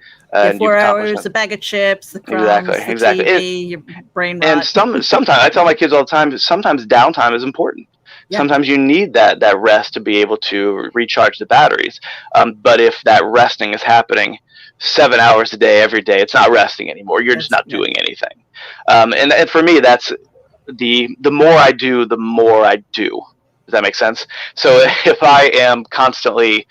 4 hours, a bag of chips, the crumbs, the TV, your brain rot. And sometimes I tell my kids all the time, sometimes downtime is important. Yeah. Sometimes you need that rest to be able to recharge the batteries. But if that resting is happening 7 hours a day, every day, it's not resting anymore. You're just not doing anything. And for me, that's the more I do, the more I do. Does that make sense? So if I am constantly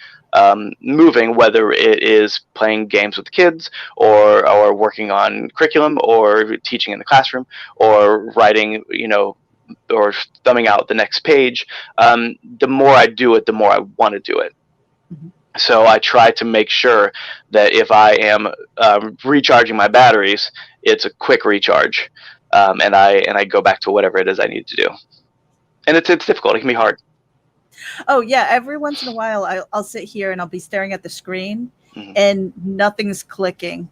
moving, whether it is playing games with the kids or working on curriculum or teaching in the classroom or writing, or thumbing out the next page, the more I do it, the more I want to do it. So I try to make sure that if I am recharging my batteries, it's a quick recharge, and I go back to whatever it is I need to do. And it's difficult. It can be hard. Oh yeah, every once in a while I'll sit here and I'll be staring at the screen and nothing's clicking.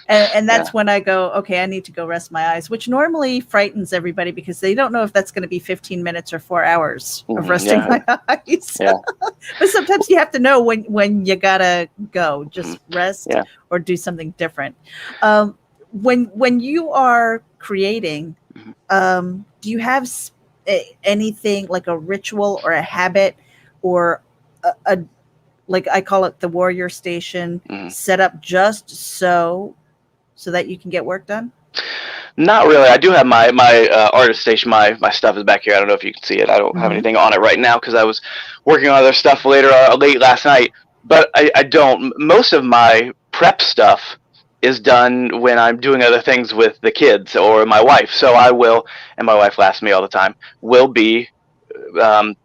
And that's when I go, okay, I need to go rest my eyes, which normally frightens everybody because they don't know if that's going to be 15 minutes or 4 hours of resting my eyes. But sometimes you have to know when you gotta go, just rest or do something different. When you are creating, do you have anything like a ritual or a habit or a like I call it the warrior station set up just so that you can get work done? Not really. I do have my artist station. My stuff is back here. I don't know if you can see it. I don't have anything on it right now because I was working on other stuff late last night. But I don't. Most of my prep stuff is done when I'm doing other things with the kids or my wife. So I will, and my wife laughs at me all the time, will be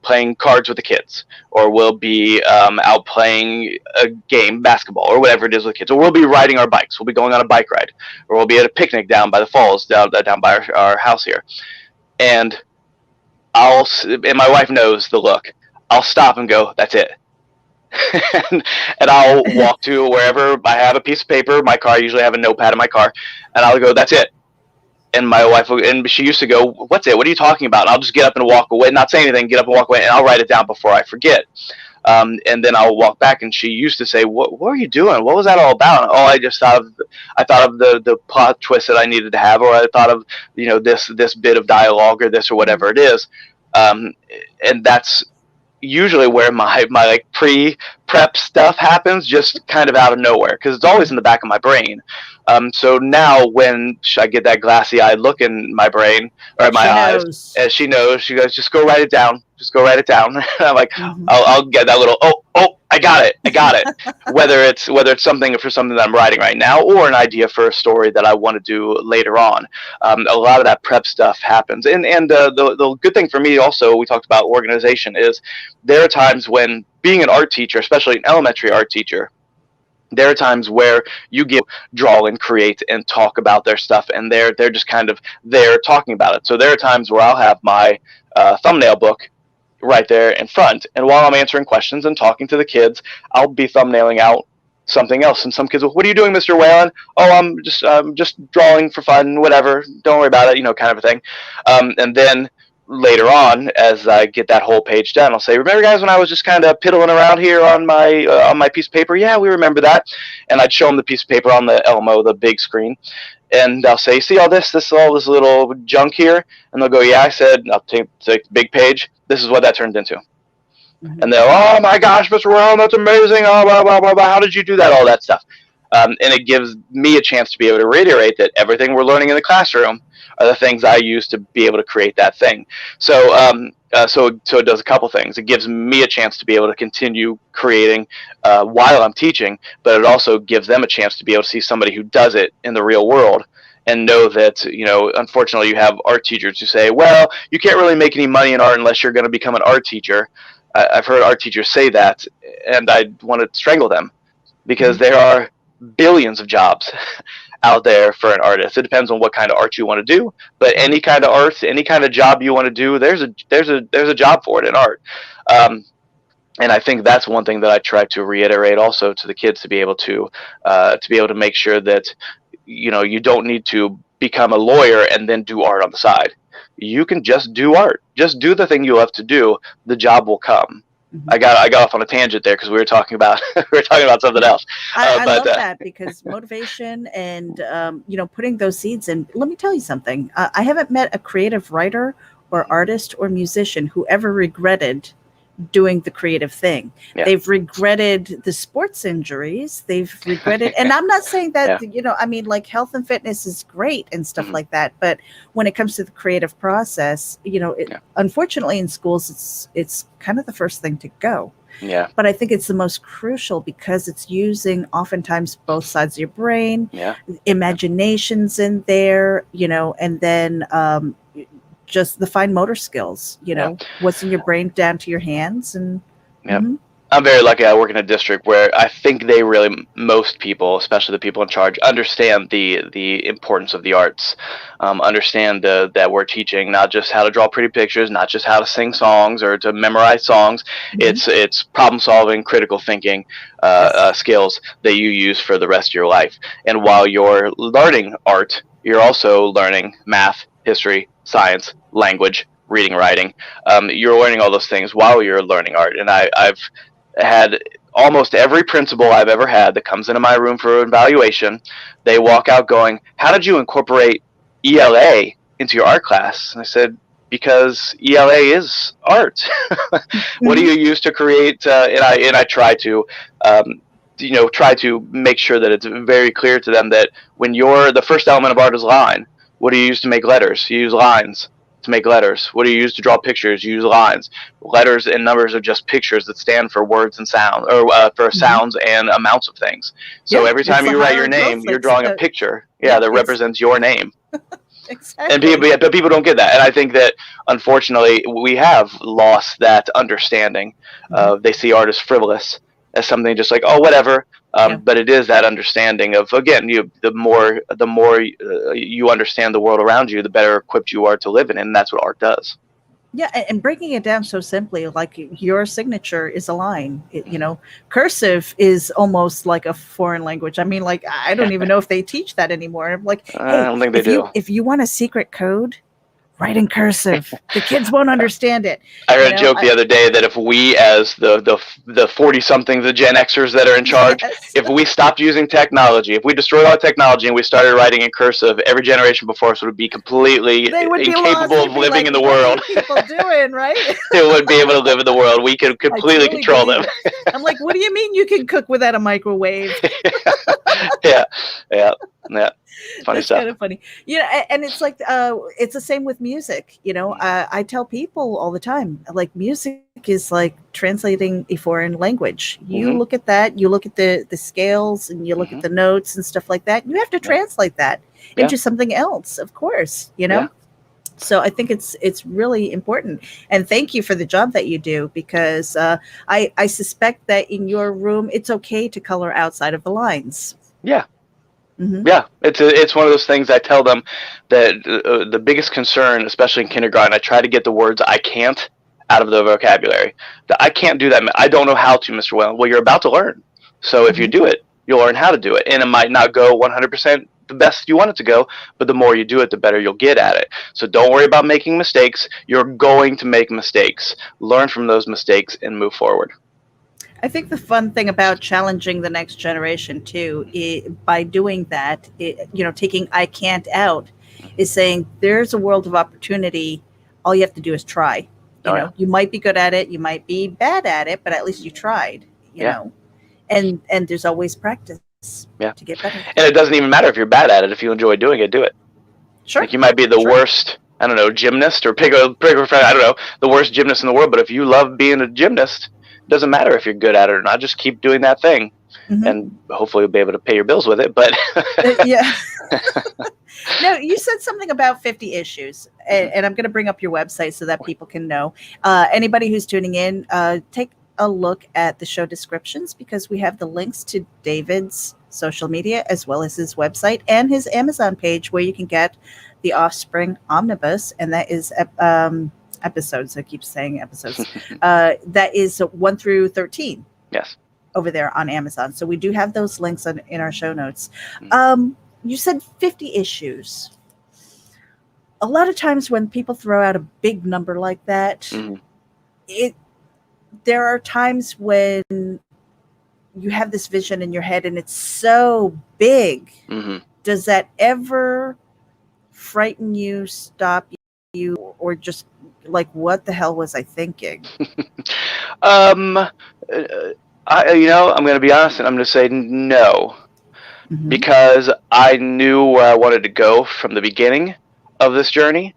playing cards with the kids, or we'll be out playing a game, basketball, or whatever it is with kids, or we'll be riding our bikes. We'll be going on a bike ride, or we'll be at a picnic down by the falls, down by our house here. And and my wife knows the look. I'll stop and go, that's it. and I'll walk to wherever I have a piece of paper, my car. I usually have a notepad in my car, and I'll go, that's it. And my wife, and she used to go, what's it? What are you talking about? And I'll just get up and walk away, not say anything, get up and walk away, and I'll write it down before I forget. And then I'll walk back, and she used to say, what were you doing? What was that all about? Oh, I thought of the plot twist that I needed to have, or I thought of, this bit of dialogue or this or whatever it is. And that's usually where my like prep stuff happens just kind of out of nowhere because it's always in the back of my brain. So now when I get that glassy-eyed look in my brain or my eyes, as she knows, she goes, "Just go write it down. Just go write it down." I'm like, I'll get that little, oh, I got it. whether it's something that I'm writing right now or an idea for a story that I want to do later on. A lot of that prep stuff happens, and the good thing for me also, we talked about organization, is there are times when being an art teacher, especially an elementary art teacher, there are times where you get draw and create and talk about their stuff, and they're just kind of there talking about it. So there are times where I'll have my thumbnail book right there in front, and while I'm answering questions and talking to the kids, I'll be thumbnailing out something else. And some kids will, "What are you doing, Mr. Whalen?" "Oh, I'm just drawing for fun, whatever, don't worry about it," kind of a thing. And then later on, as I get that whole page done, I'll say, "Remember, guys, when I was just kind of piddling around here on my piece of paper? Yeah, we remember that." And I'd show them the piece of paper on the Elmo, the big screen, and I'll say, "See all this little junk here?" And they'll go, "Yeah." I said, "I'll take the big page. This is what that turned into." And they'll, "Oh my gosh, Mr. Whalen, that's amazing. Oh, blah, blah, blah, blah. How did you do that?" All that stuff. And it gives me a chance to be able to reiterate that everything we're learning in the classroom are the things I use to be able to create that thing. So it does a couple things. It gives me a chance to be able to continue creating while I'm teaching, but it also gives them a chance to be able to see somebody who does it in the real world and know that, unfortunately you have art teachers who say, "Well, you can't really make any money in art unless you're going to become an art teacher." I've heard art teachers say that, and I want to strangle them because there are billions of jobs out there for an artist. It depends on what kind of art you want to do, but any kind of art, any kind of job you want to do, there's a job for it in art. And I think that's one thing that I try to reiterate also to the kids, to be able to make sure that you don't need to become a lawyer and then do art on the side. You can just do art. Just do the thing you love to do. The job will come. I got off on a tangent there because we were talking about something else. I love that, because motivation and putting those seeds in. Let me tell you something. I haven't met a creative writer or artist or musician who ever regretted doing the creative thing. Yeah. They've regretted the sports injuries. They've regretted, and I'm not saying that, I mean, like, health and fitness is great and stuff like that. But when it comes to the creative process, unfortunately in schools, it's kind of the first thing to go. Yeah. But I think it's the most crucial because it's using oftentimes both sides of your brain, imaginations in there, and then, just the fine motor skills, what's in your brain down to your hands. And I'm very lucky. I work in a district where I think most people, especially the people in charge, understand the importance of the arts, understand that we're teaching not just how to draw pretty pictures, not just how to sing songs or to memorize songs. It's problem solving, critical thinking skills that you use for the rest of your life. And while you're learning art, you're also learning math, history, science, language, reading, writing. You're learning all those things while you're learning art. And I've had almost every principal I've ever had that comes into my room for evaluation. They walk out going, "How did you incorporate ELA into your art class?" And I said, "Because ELA is art." What do you use to create? And I try to try to make sure that it's very clear to them that when the first element of art is line. What do you use to make letters? You use lines to make letters. What do you use to draw pictures? You use lines. Letters and numbers are just pictures that stand for words and sounds, or for sounds and amounts of things. So every time you write your name, you're drawing a picture, that represents your name. Exactly. But people don't get that, and I think that unfortunately we have lost that understanding. They see art as frivolous, as something just like, oh, whatever. But it is that understanding of, again, the more you understand the world around you, the better equipped you are to live in it, and that's what art does. Yeah, and breaking it down so simply, like your signature is a line. Cursive is almost like a foreign language. I mean, like, I don't even know if they teach that anymore. I'm like, hey, I don't think they do. If you want a secret code, write in cursive. The kids won't understand it. I heard a joke the other day that if we, as the 40-somethings, the Gen Xers that are in charge, Yes. if we stopped using technology, if we destroyed all technology and we started writing in cursive, every generation before us would be completely incapable of living in the world. What are you people doing, right? They wouldn't be able to live in the world. We could completely control them. I'm like, what do you mean you can cook without a microwave? Yeah. Funny That's stuff. kind of funny. And it's like it's the same with music. I tell people all the time, like, music is like translating a foreign language. You look at that, you look at the scales, and you look at the notes and stuff like that. You have to translate that into something else, of course. So I think it's really important. And thank you for the job that you do, because I suspect that in your room it's okay to color outside of the lines. Yeah. Yeah, it's one of those things. I tell them that the biggest concern, especially in kindergarten, I try to get the words "I can't" out of the vocabulary. I can't do that. I don't know how to, Mr. Whalen. Well, you're about to learn. So if you do it, you'll learn how to do it. And it might not go 100% the best you want it to go, but the more you do it, the better you'll get at it. So don't worry about making mistakes. You're going to make mistakes. Learn from those mistakes and move forward. I think the fun thing about challenging the next generation too, by doing that, taking "I can't" out, is saying there's a world of opportunity. All you have to do is try. You might be good at it, you might be bad at it, but at least you tried. You know, and there's always practice. To get better. And it doesn't even matter if you're bad at it. If you enjoy doing it, do it. Sure. Like, you might be the worst, I don't know, gymnast, or pick a friend, I don't know, the worst gymnast in the world. But if you love being a gymnast, doesn't matter if you're good at it or not. Just keep doing that thing, and hopefully you'll be able to pay your bills with it. But yeah. No, you said something about 50 issues, and I'm going to bring up your website so that people can know. Anybody who's tuning in, take a look at the show descriptions, because we have the links to David's social media as well as his website and his Amazon page, where you can get the Offspring Omnibus, and that is episodes. I keep saying episodes. That is 1 through 13. Yes. Over there on Amazon. So we do have those links in our show notes. You said 50 issues. A lot of times when people throw out a big number like that, there are times when you have this vision in your head and it's so big. Does that ever frighten you, stop you, or just like, what the hell was I thinking? I'm going to be honest, and I'm going to say no, because I knew where I wanted to go from the beginning of this journey.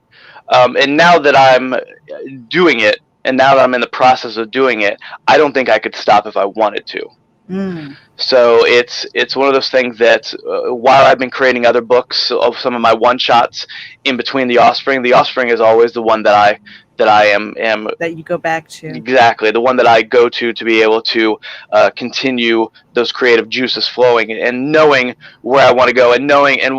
And now that I'm doing it, and now that I'm in the process of doing it, I don't think I could stop if I wanted to. So it's one of those things that while I've been creating other books of some of my one-shots in between the Offspring is always the one that I am that you go back to. Exactly, the one that I go to be able to continue those creative juices flowing, and knowing where I want to go, and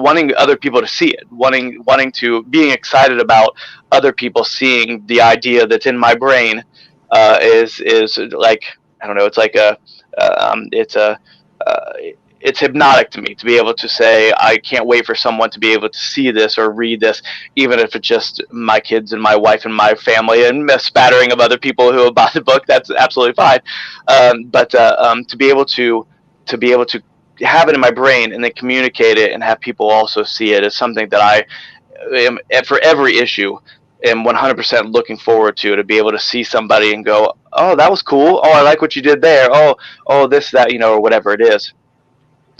wanting other people to see it, being excited about other people seeing the idea that's in my brain. Is like, I don't know, it's like it's hypnotic to me to be able to say, I can't wait for someone to be able to see this or read this, even if it's just my kids and my wife and my family and a spattering of other people who have bought the book. That's absolutely fine. But to be able to have it in my brain and then communicate it and have people also see it is something that I am, for every issue, am 100% looking forward to be able to see somebody and go, oh, that was cool. Oh, I like what you did there. Oh, this, that, or whatever it is.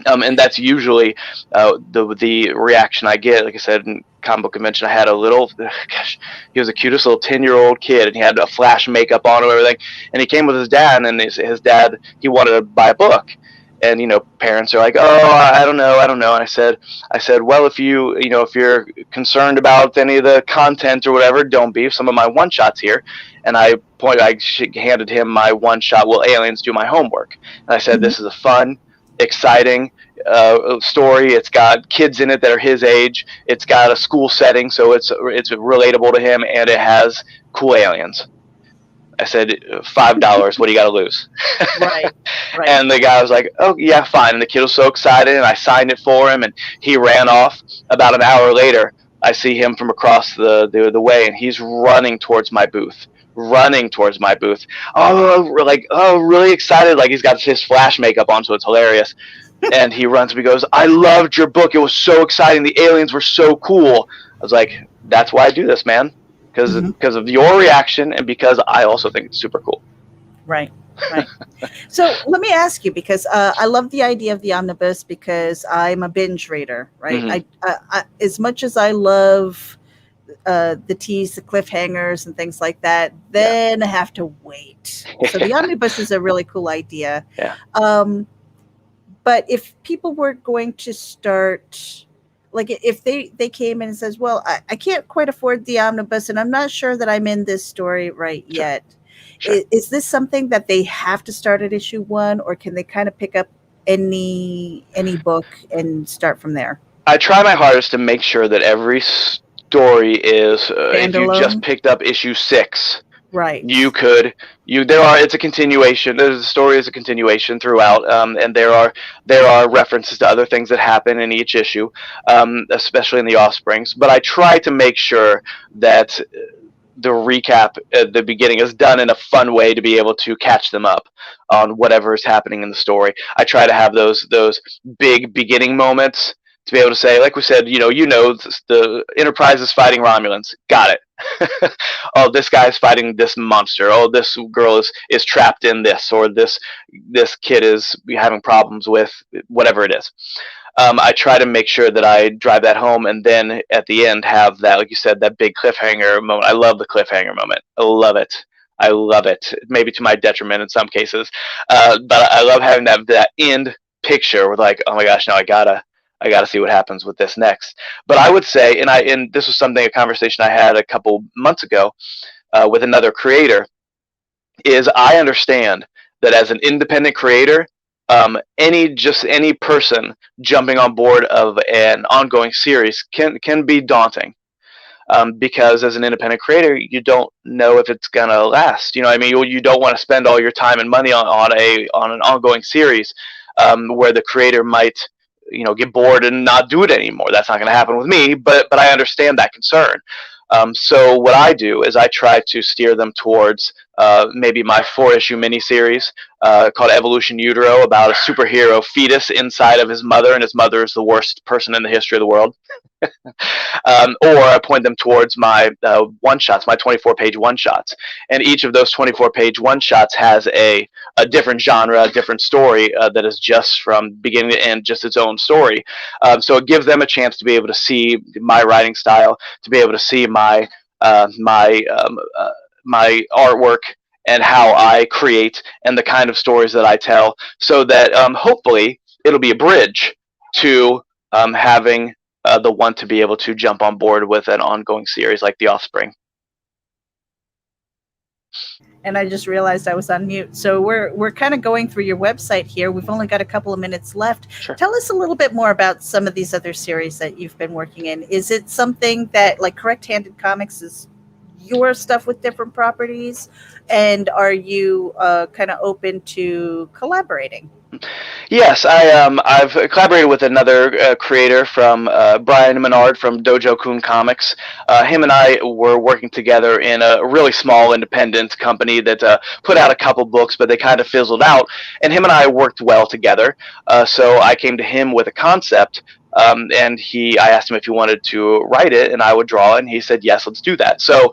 And that's usually the reaction I get. Like I said, in comic book convention, I had a little, he was the cutest little 10-year-old kid, and he had a flash makeup on and everything. And he came with his dad, and his dad, he wanted to buy a book. And, parents are like, oh, I don't know. And I said, well, if you're concerned about any of the content or whatever, don't be. Some of my one-shots here. And I handed him my one-shot, Will Aliens Do My Homework? And I said, this is a fun, exciting story. It's got kids in it that are his age. It's got a school setting, so it's relatable to him, and it has cool aliens. I said, $5, what do you got to lose? Right. And the guy was like, oh, yeah, fine. And the kid was so excited, and I signed it for him, and he ran off. About an hour later, I see him from across the way, and he's running towards my booth. Oh, really excited, like he's got his flash makeup on, so it's hilarious. And he runs to me, goes, "I loved your book. It was so exciting. The aliens were so cool." I was like, "That's why I do this, man, because of your reaction, and because I also think it's super cool." Right. So let me ask you, because I love the idea of the omnibus, because I'm a binge reader, right? Mm-hmm. I as much as I love the tease, the cliffhangers, and things like that, then I have to wait. So the omnibus is a really cool idea. Yeah. But if people were going to start, like if they came in and says, "Well, I can't quite afford the omnibus, and I'm not sure that I'm in this story right yet." Sure. Is this something that they have to start at issue 1, or can they kind of pick up any book and start from there? I try my hardest to make sure that every story is, if you just picked up issue 6, right? It's a continuation. The story is a continuation throughout, and there are references to other things that happen in each issue, especially in the Offsprings. But I try to make sure that the recap at the beginning is done in a fun way to be able to catch them up on whatever is happening in the story. I try to have those big beginning moments to be able to say, like we said, the Enterprise is fighting Romulans. Got it. Oh, this guy's fighting this monster. Oh, this girl is trapped in this, or this kid is having problems with whatever it is. I try to make sure that I drive that home, and then at the end have that, like you said, that big cliffhanger moment. I love the cliffhanger moment. I love it. Maybe to my detriment in some cases, but I love having that end picture with, like, oh my gosh, now I gotta see what happens with this next. But I would say, and this was a conversation I had a couple months ago with another creator, is I understand that as an independent creator, any person jumping on board of an ongoing series can be daunting, because as an independent creator, you don't know if it's gonna last. You know what I mean? You don't want to spend all your time and money on an ongoing series, where the creator might get bored and not do it anymore. That's not going to happen with me, but I understand that concern. So what I do is I try to steer them towards maybe my 4-issue miniseries called Evolution Utero, about a superhero fetus inside of his mother, and his mother is the worst person in the history of the world. Or I point them towards my one-shots, my 24-page one-shots. And each of those 24-page one-shots has a different genre, a different story that is just from beginning to end, just its own story. So it gives them a chance to be able to see my writing style, to be able to see my artwork and how I create and the kind of stories that I tell, so that hopefully it'll be a bridge to having the one to be able to jump on board with an ongoing series like The Offspring. And I just realized I was on mute. So we're kind of going through your website here. We've only got a couple of minutes left. Sure. Tell us a little bit more about some of these other series that you've been working in. Is it something that, like, Correct Handed Comics is your stuff with different properties? And are you kind of open to collaborating? Yes, I've collaborated with another creator from Brian Menard from Dojo Kun Comics. Him and I were working together in a really small independent company that put out a couple books, but they kind of fizzled out. And him and I worked well together. So I came to him with a concept, and I asked him if he wanted to write it, and I would draw it, and he said, yes, let's do that. So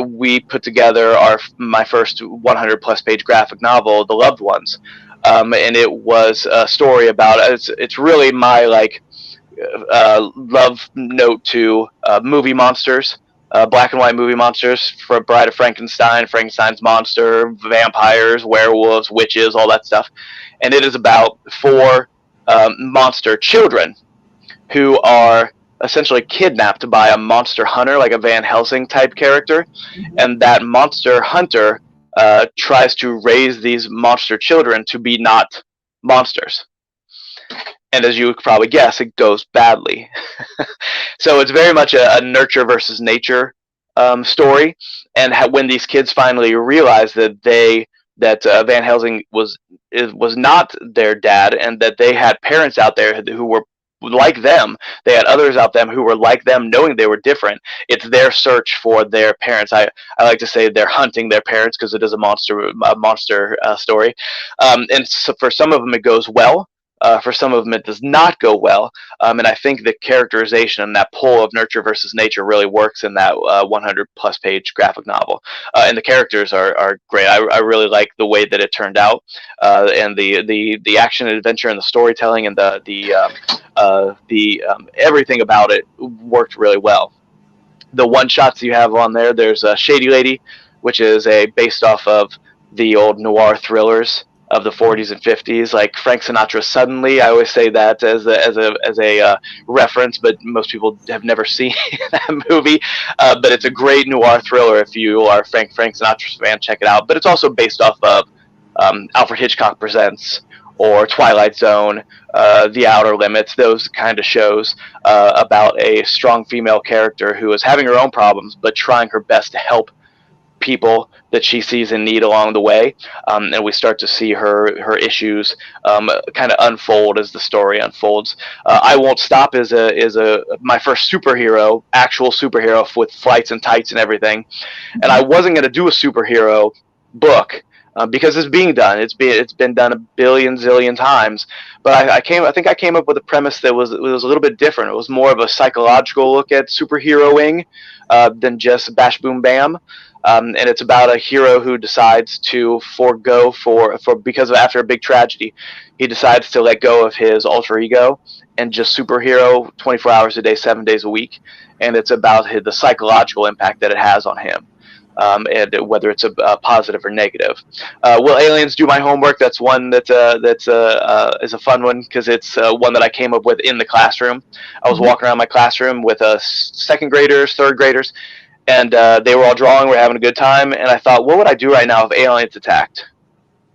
we put together my first 100-plus page graphic novel, The Loved Ones. And it was a story about it's really my love note to movie monsters, black and white movie monsters, for Bride of Frankenstein, Frankenstein's monster, vampires, werewolves, witches, all that stuff. And it is about 4 monster children who are essentially kidnapped by a monster hunter, like a Van Helsing type character. Mm-hmm. And that monster hunter tries to raise these monster children to be not monsters. And as you could probably guess, it goes badly. So it's very much a nurture versus nature story. And when these kids finally realize that Van Helsing was not their dad, and that they had parents out there who were like them. They had others out them who were like them, knowing they were different. It's their search for their parents. I like to say they're hunting their parents because it is a monster story. And so for some of them it goes well. For some of them, it does not go well, and I think the characterization and that pull of nurture versus nature really works in that 100-plus page graphic novel. And the characters are great. I really like the way that it turned out, and the action and adventure and the storytelling and the everything about it worked really well. The one shots you have on there's a Shady Lady, which is based off of the old noir thrillers of the 40s and 50s, like Frank Sinatra's Suddenly. I always say that as a reference, but most people have never seen that movie. But it's a great noir thriller. If you are a Frank Sinatra fan, check it out. But it's also based off of Alfred Hitchcock Presents or Twilight Zone, The Outer Limits, those kind of shows about a strong female character who is having her own problems, but trying her best to help people that she sees in need along the way, and we start to see her issues kind of unfold as the story unfolds. I Won't Stop is my first actual superhero with flights and tights and everything, and I wasn't going to do a superhero book because it's being done. It's been done a billion zillion times, but I think I came up with a premise that was a little bit different. It was more of a psychological look at superheroing than just bash boom bam. And it's about a hero who decides to forego because after a big tragedy, he decides to let go of his alter ego and just superhero 24 hours a day, 7 days a week. And it's about the psychological impact that it has on him, and whether it's a positive or negative. Will Aliens Do My Homework? That's one is a fun one because it's one that I came up with in the classroom. I was walking around my classroom with second graders, third graders, and they were all drawing. We're having a good time, and I thought, what would I do right now if aliens attacked?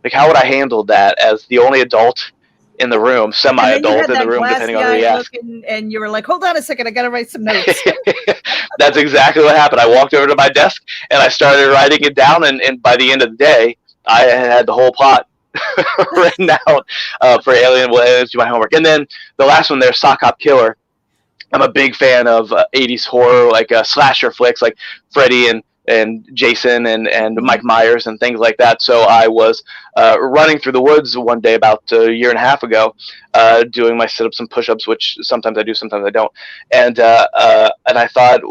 Like, how would I handle that as the only adult in the room, semi-adult in the room, depending on who you ask? And you were like, hold on a second, I got to write some notes. That's exactly what happened. I walked over to my desk, and I started writing it down, and by the end of the day, I had the whole plot written out for Aliens Do My Homework. And then the last one there, Sock Hop Killer. I'm a big fan of 80s horror, like slasher flicks, like Freddy and Jason and Mike Myers and things like that. So I was running through the woods one day about a year and a half ago, doing my sit-ups and push-ups, which sometimes I do, sometimes I don't. And I thought,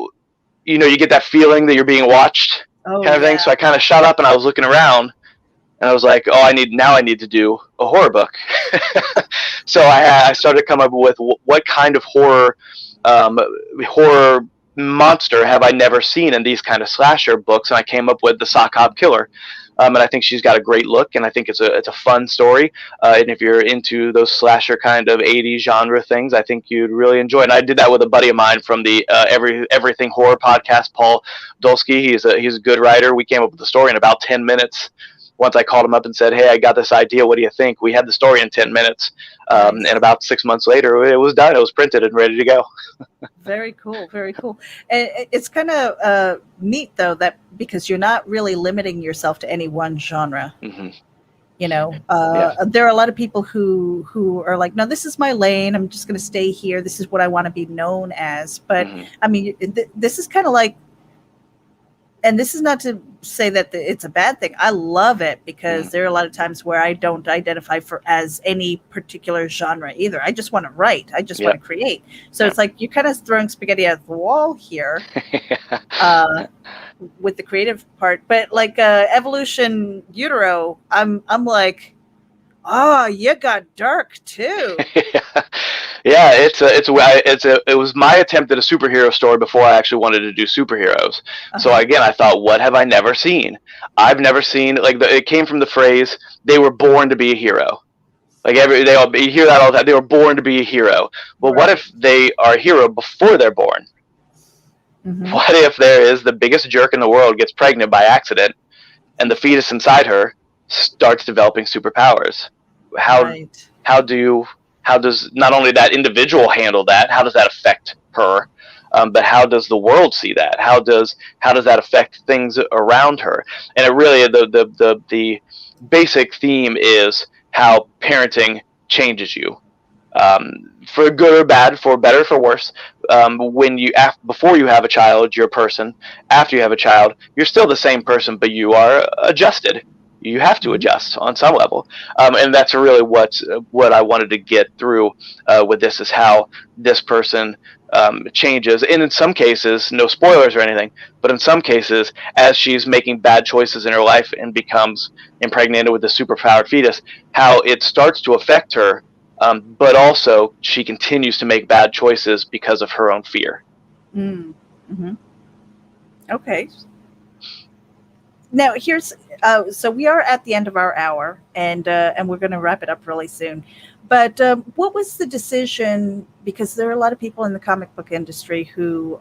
you get that feeling that you're being watched, kind of thing. So I kind of shut up and I was looking around, and I was like, I need to do a horror book. So I started to come up with what kind of horror monster have I never seen in these kind of slasher books, and I came up with the Sock Hop Killer. And I think she's got a great look, and I think it's a fun story. And if you're into those slasher kind of 80s genre things, I think you'd really enjoy it. And I did that with a buddy of mine from the Everything Horror podcast, Paul Dolsky. He's a good writer. We came up with the story in about 10 minutes. Once I called him up and said, hey, I got this idea. What do you think? We had the story in 10 minutes. And about 6 months later, it was done. It was printed and ready to go. Very cool. Very cool. And it's kind of neat, though, that because you're not really limiting yourself to any one genre. Mm-hmm. There are a lot of people who are like, no, this is my lane. I'm just going to stay here. This is what I want to be known as. But I mean, this is kind of like, and this is not to say that it's a bad thing. I love it because there are a lot of times where I don't identify as any particular genre either. I just want to write. I just want to create. So it's like you're kind of throwing spaghetti at the wall here with the creative part. But like Evolution Utero, I'm like, you got dark too. Yeah, it was my attempt at a superhero story before I actually wanted to do superheroes. So again, I thought, what have I never seen? I've never seen, it came from the phrase, they were born to be a hero. Like you hear that all the time. They were born to be a hero. Well, what if they are a hero before they're born? Mm-hmm. What if there is the biggest jerk in the world gets pregnant by accident, and the fetus inside her starts developing superpowers? How does not only that individual handle that? How does that affect her? But how does the world see that? How does that affect things around her? And it really the basic theme is how parenting changes you. for good or bad, for better or for worse. When you before you have a child, you're a person. After you have a child, you're still the same person, but you are adjusted. You have to adjust on some level, and that's really what I wanted to get through with this, is how this person changes. And in some cases, no spoilers or anything, but in some cases, as she's making bad choices in her life and becomes impregnated with a superpowered fetus, how it starts to affect her, but also she continues to make bad choices because of her own fear. Mm-hmm. Okay. Now here's so we are at the end of our hour, and we're going to wrap it up really soon. But what was the decision? Because there are a lot of people in the comic book industry who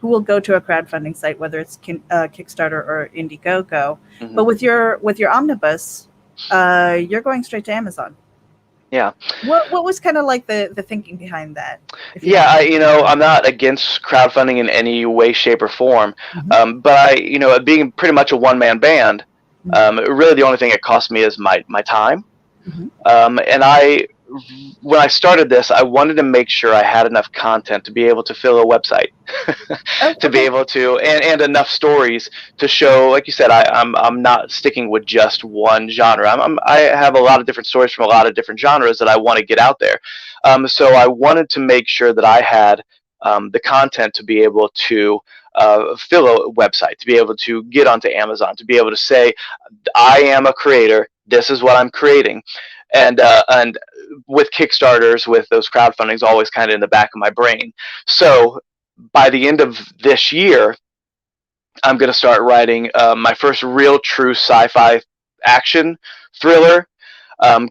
will go to a crowdfunding site, whether it's Kickstarter or Indiegogo. Mm-hmm. But with your omnibus, you're going straight to Amazon. Yeah. What was kind of like the thinking behind that? Yeah, I'm not against crowdfunding in any way, shape, or form. Mm-hmm. But being pretty much a one-man band, really the only thing it cost me is my time. Mm-hmm. And when I started this, I wanted to make sure I had enough content to be able to fill a website, to be able to, and enough stories to show, like you said, I'm not sticking with just one genre. I have a lot of different stories from a lot of different genres that I want to get out there. So I wanted to make sure that I had the content to be able to fill a website, to be able to get onto Amazon, to be able to say, I am a creator. This is what I'm creating. And with Kickstarters, with those crowdfundings, always kind of in the back of my brain. So by the end of this year, I'm going to start writing my first real true sci-fi action thriller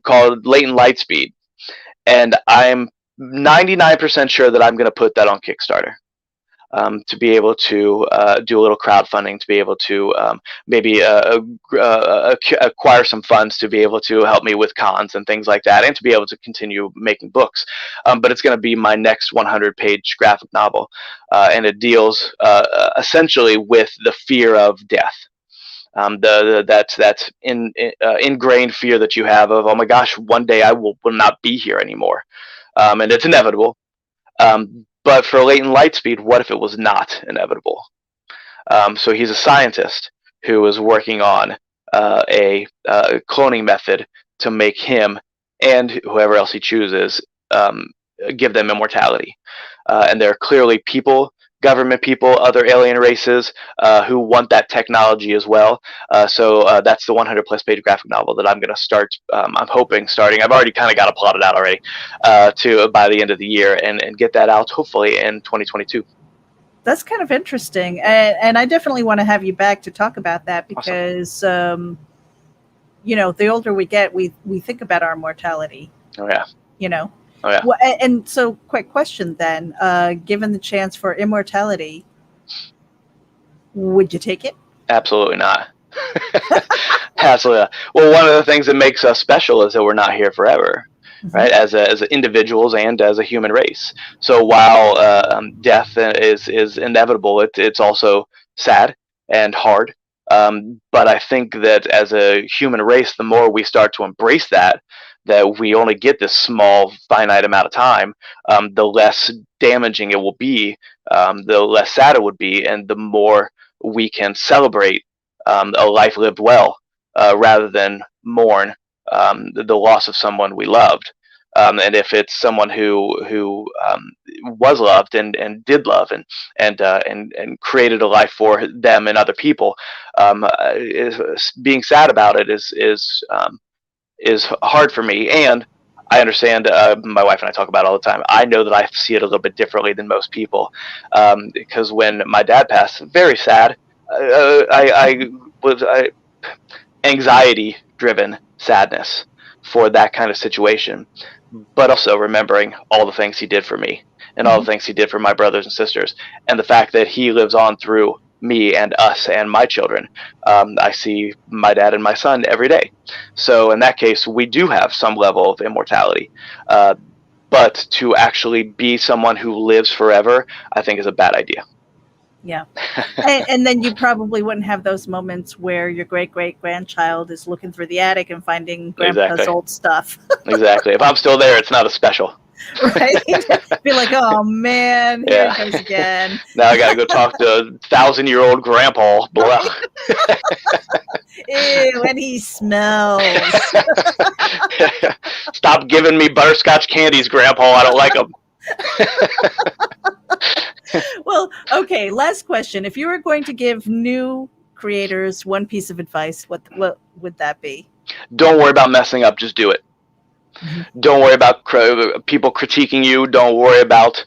called Latent Lightspeed. And I'm 99% sure that I'm going to put that on Kickstarter. To be able to do a little crowdfunding, to be able to maybe acquire some funds to be able to help me with cons and things like that, and to be able to continue making books. But it's going to be my next 100-page graphic novel, and it deals essentially with the fear of death. That's ingrained fear that you have of, oh my gosh, one day I will not be here anymore, and it's inevitable. But for Latent Lightspeed, what if it was not inevitable? So he's a scientist who is working on a cloning method to make him and whoever else he chooses give them immortality. And there are clearly people, government people, other alien races who want that technology as well. So that's the 100-plus page graphic novel that I'm going to start. I'm hoping starting. I've already kind of got it plotted out already to by the end of the year, and get that out hopefully in 2022. That's kind of interesting, and I definitely want to have you back to talk about that, because awesome. The older we get, we think about our mortality. Oh yeah. Oh yeah. Well, and so, quick question then: given the chance for immortality, would you take it? Absolutely not. Absolutely not. Well, one of the things that makes us special is that we're not here forever, right? As individuals and as a human race. So while death is inevitable, it's also sad and hard. But I think that as a human race, the more we start to embrace that we only get this small, finite amount of time, the less damaging it will be, the less sad it would be, and the more we can celebrate a life lived well, rather than mourn the loss of someone we loved. And if it's someone who was loved and did love and created a life for them and other people, being sad about it is hard for me. And I understand, my wife and I talk about it all the time. I know that I see it a little bit differently than most people, because when my dad passed, very sad, I was anxiety-driven sadness for that kind of situation, but also remembering all the things he did for me and all the things he did for my brothers and sisters, and the fact that he lives on through me and us and my children. I see my dad and my son every day. So in that case, we do have some level of immortality. But to actually be someone who lives forever, I think is a bad idea. Yeah. And then you probably wouldn't have those moments where your great-great-grandchild is looking through the attic and finding grandpa's Exactly. old stuff. Exactly. If I'm still there, it's not a special. Right? Be like, oh man, here Yeah. he goes again. Now I got to go talk to 1,000-year-old grandpa. Blah. Ew, and he smells. Stop giving me butterscotch candies, grandpa. I don't like them. Well, okay, last question. If you were going to give new creators one piece of advice, what would that be? Don't worry about messing up. Just do it. Mm-hmm. Don't worry about people critiquing you. Don't worry about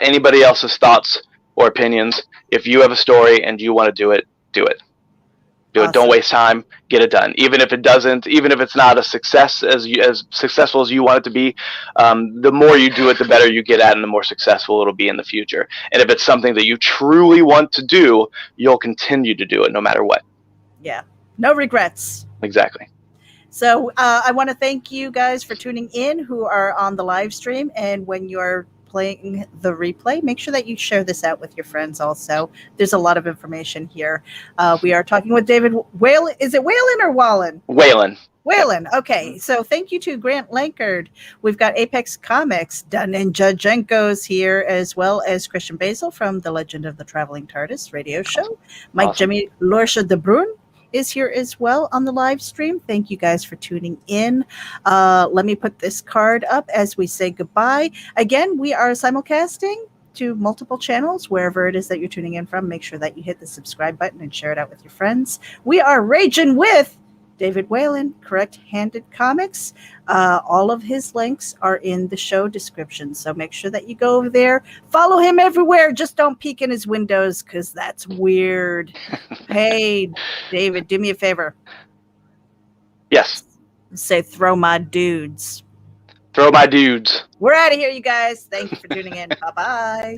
anybody else's thoughts or opinions. If you have a story and you want to do it, do it. Do it. Don't waste time. Get it done. Even if it's not a success as successful as you want it to be, the more you do it, the better you get at it, and the more successful it'll be in the future. And if it's something that you truly want to do, you'll continue to do it no matter what. Yeah. No regrets. Exactly. So I want to thank you guys for tuning in who are on the live stream. And when you're playing the replay, make sure that you share this out with your friends also. There's a lot of information here. We are talking with David Whalen. Is it Whalen or Wallen? Whalen. Whalen. Okay. So thank you to Grant Lankard. We've got Apex Comics, Ninja Jenko's here, as well as Christian Basil from the Legend of the Traveling TARDIS radio show. Mike Jimmy Lorsha de Bruyne is here as well on the live stream. Thank you guys for tuning in. Let me put this card up as we say goodbye. Again, we are simulcasting to multiple channels, wherever it is that you're tuning in from. Make sure that you hit the subscribe button and share it out with your friends. We are raging with David Whalen, Correct Handed Comics. All of his links are in the show description, so make sure that you go over there. Follow him everywhere. Just don't peek in his windows, because that's weird. Hey, David, do me a favor. Yes. Say, throw my dudes. Throw my dudes. We're out of here, you guys. Thank you for tuning in. Bye-bye.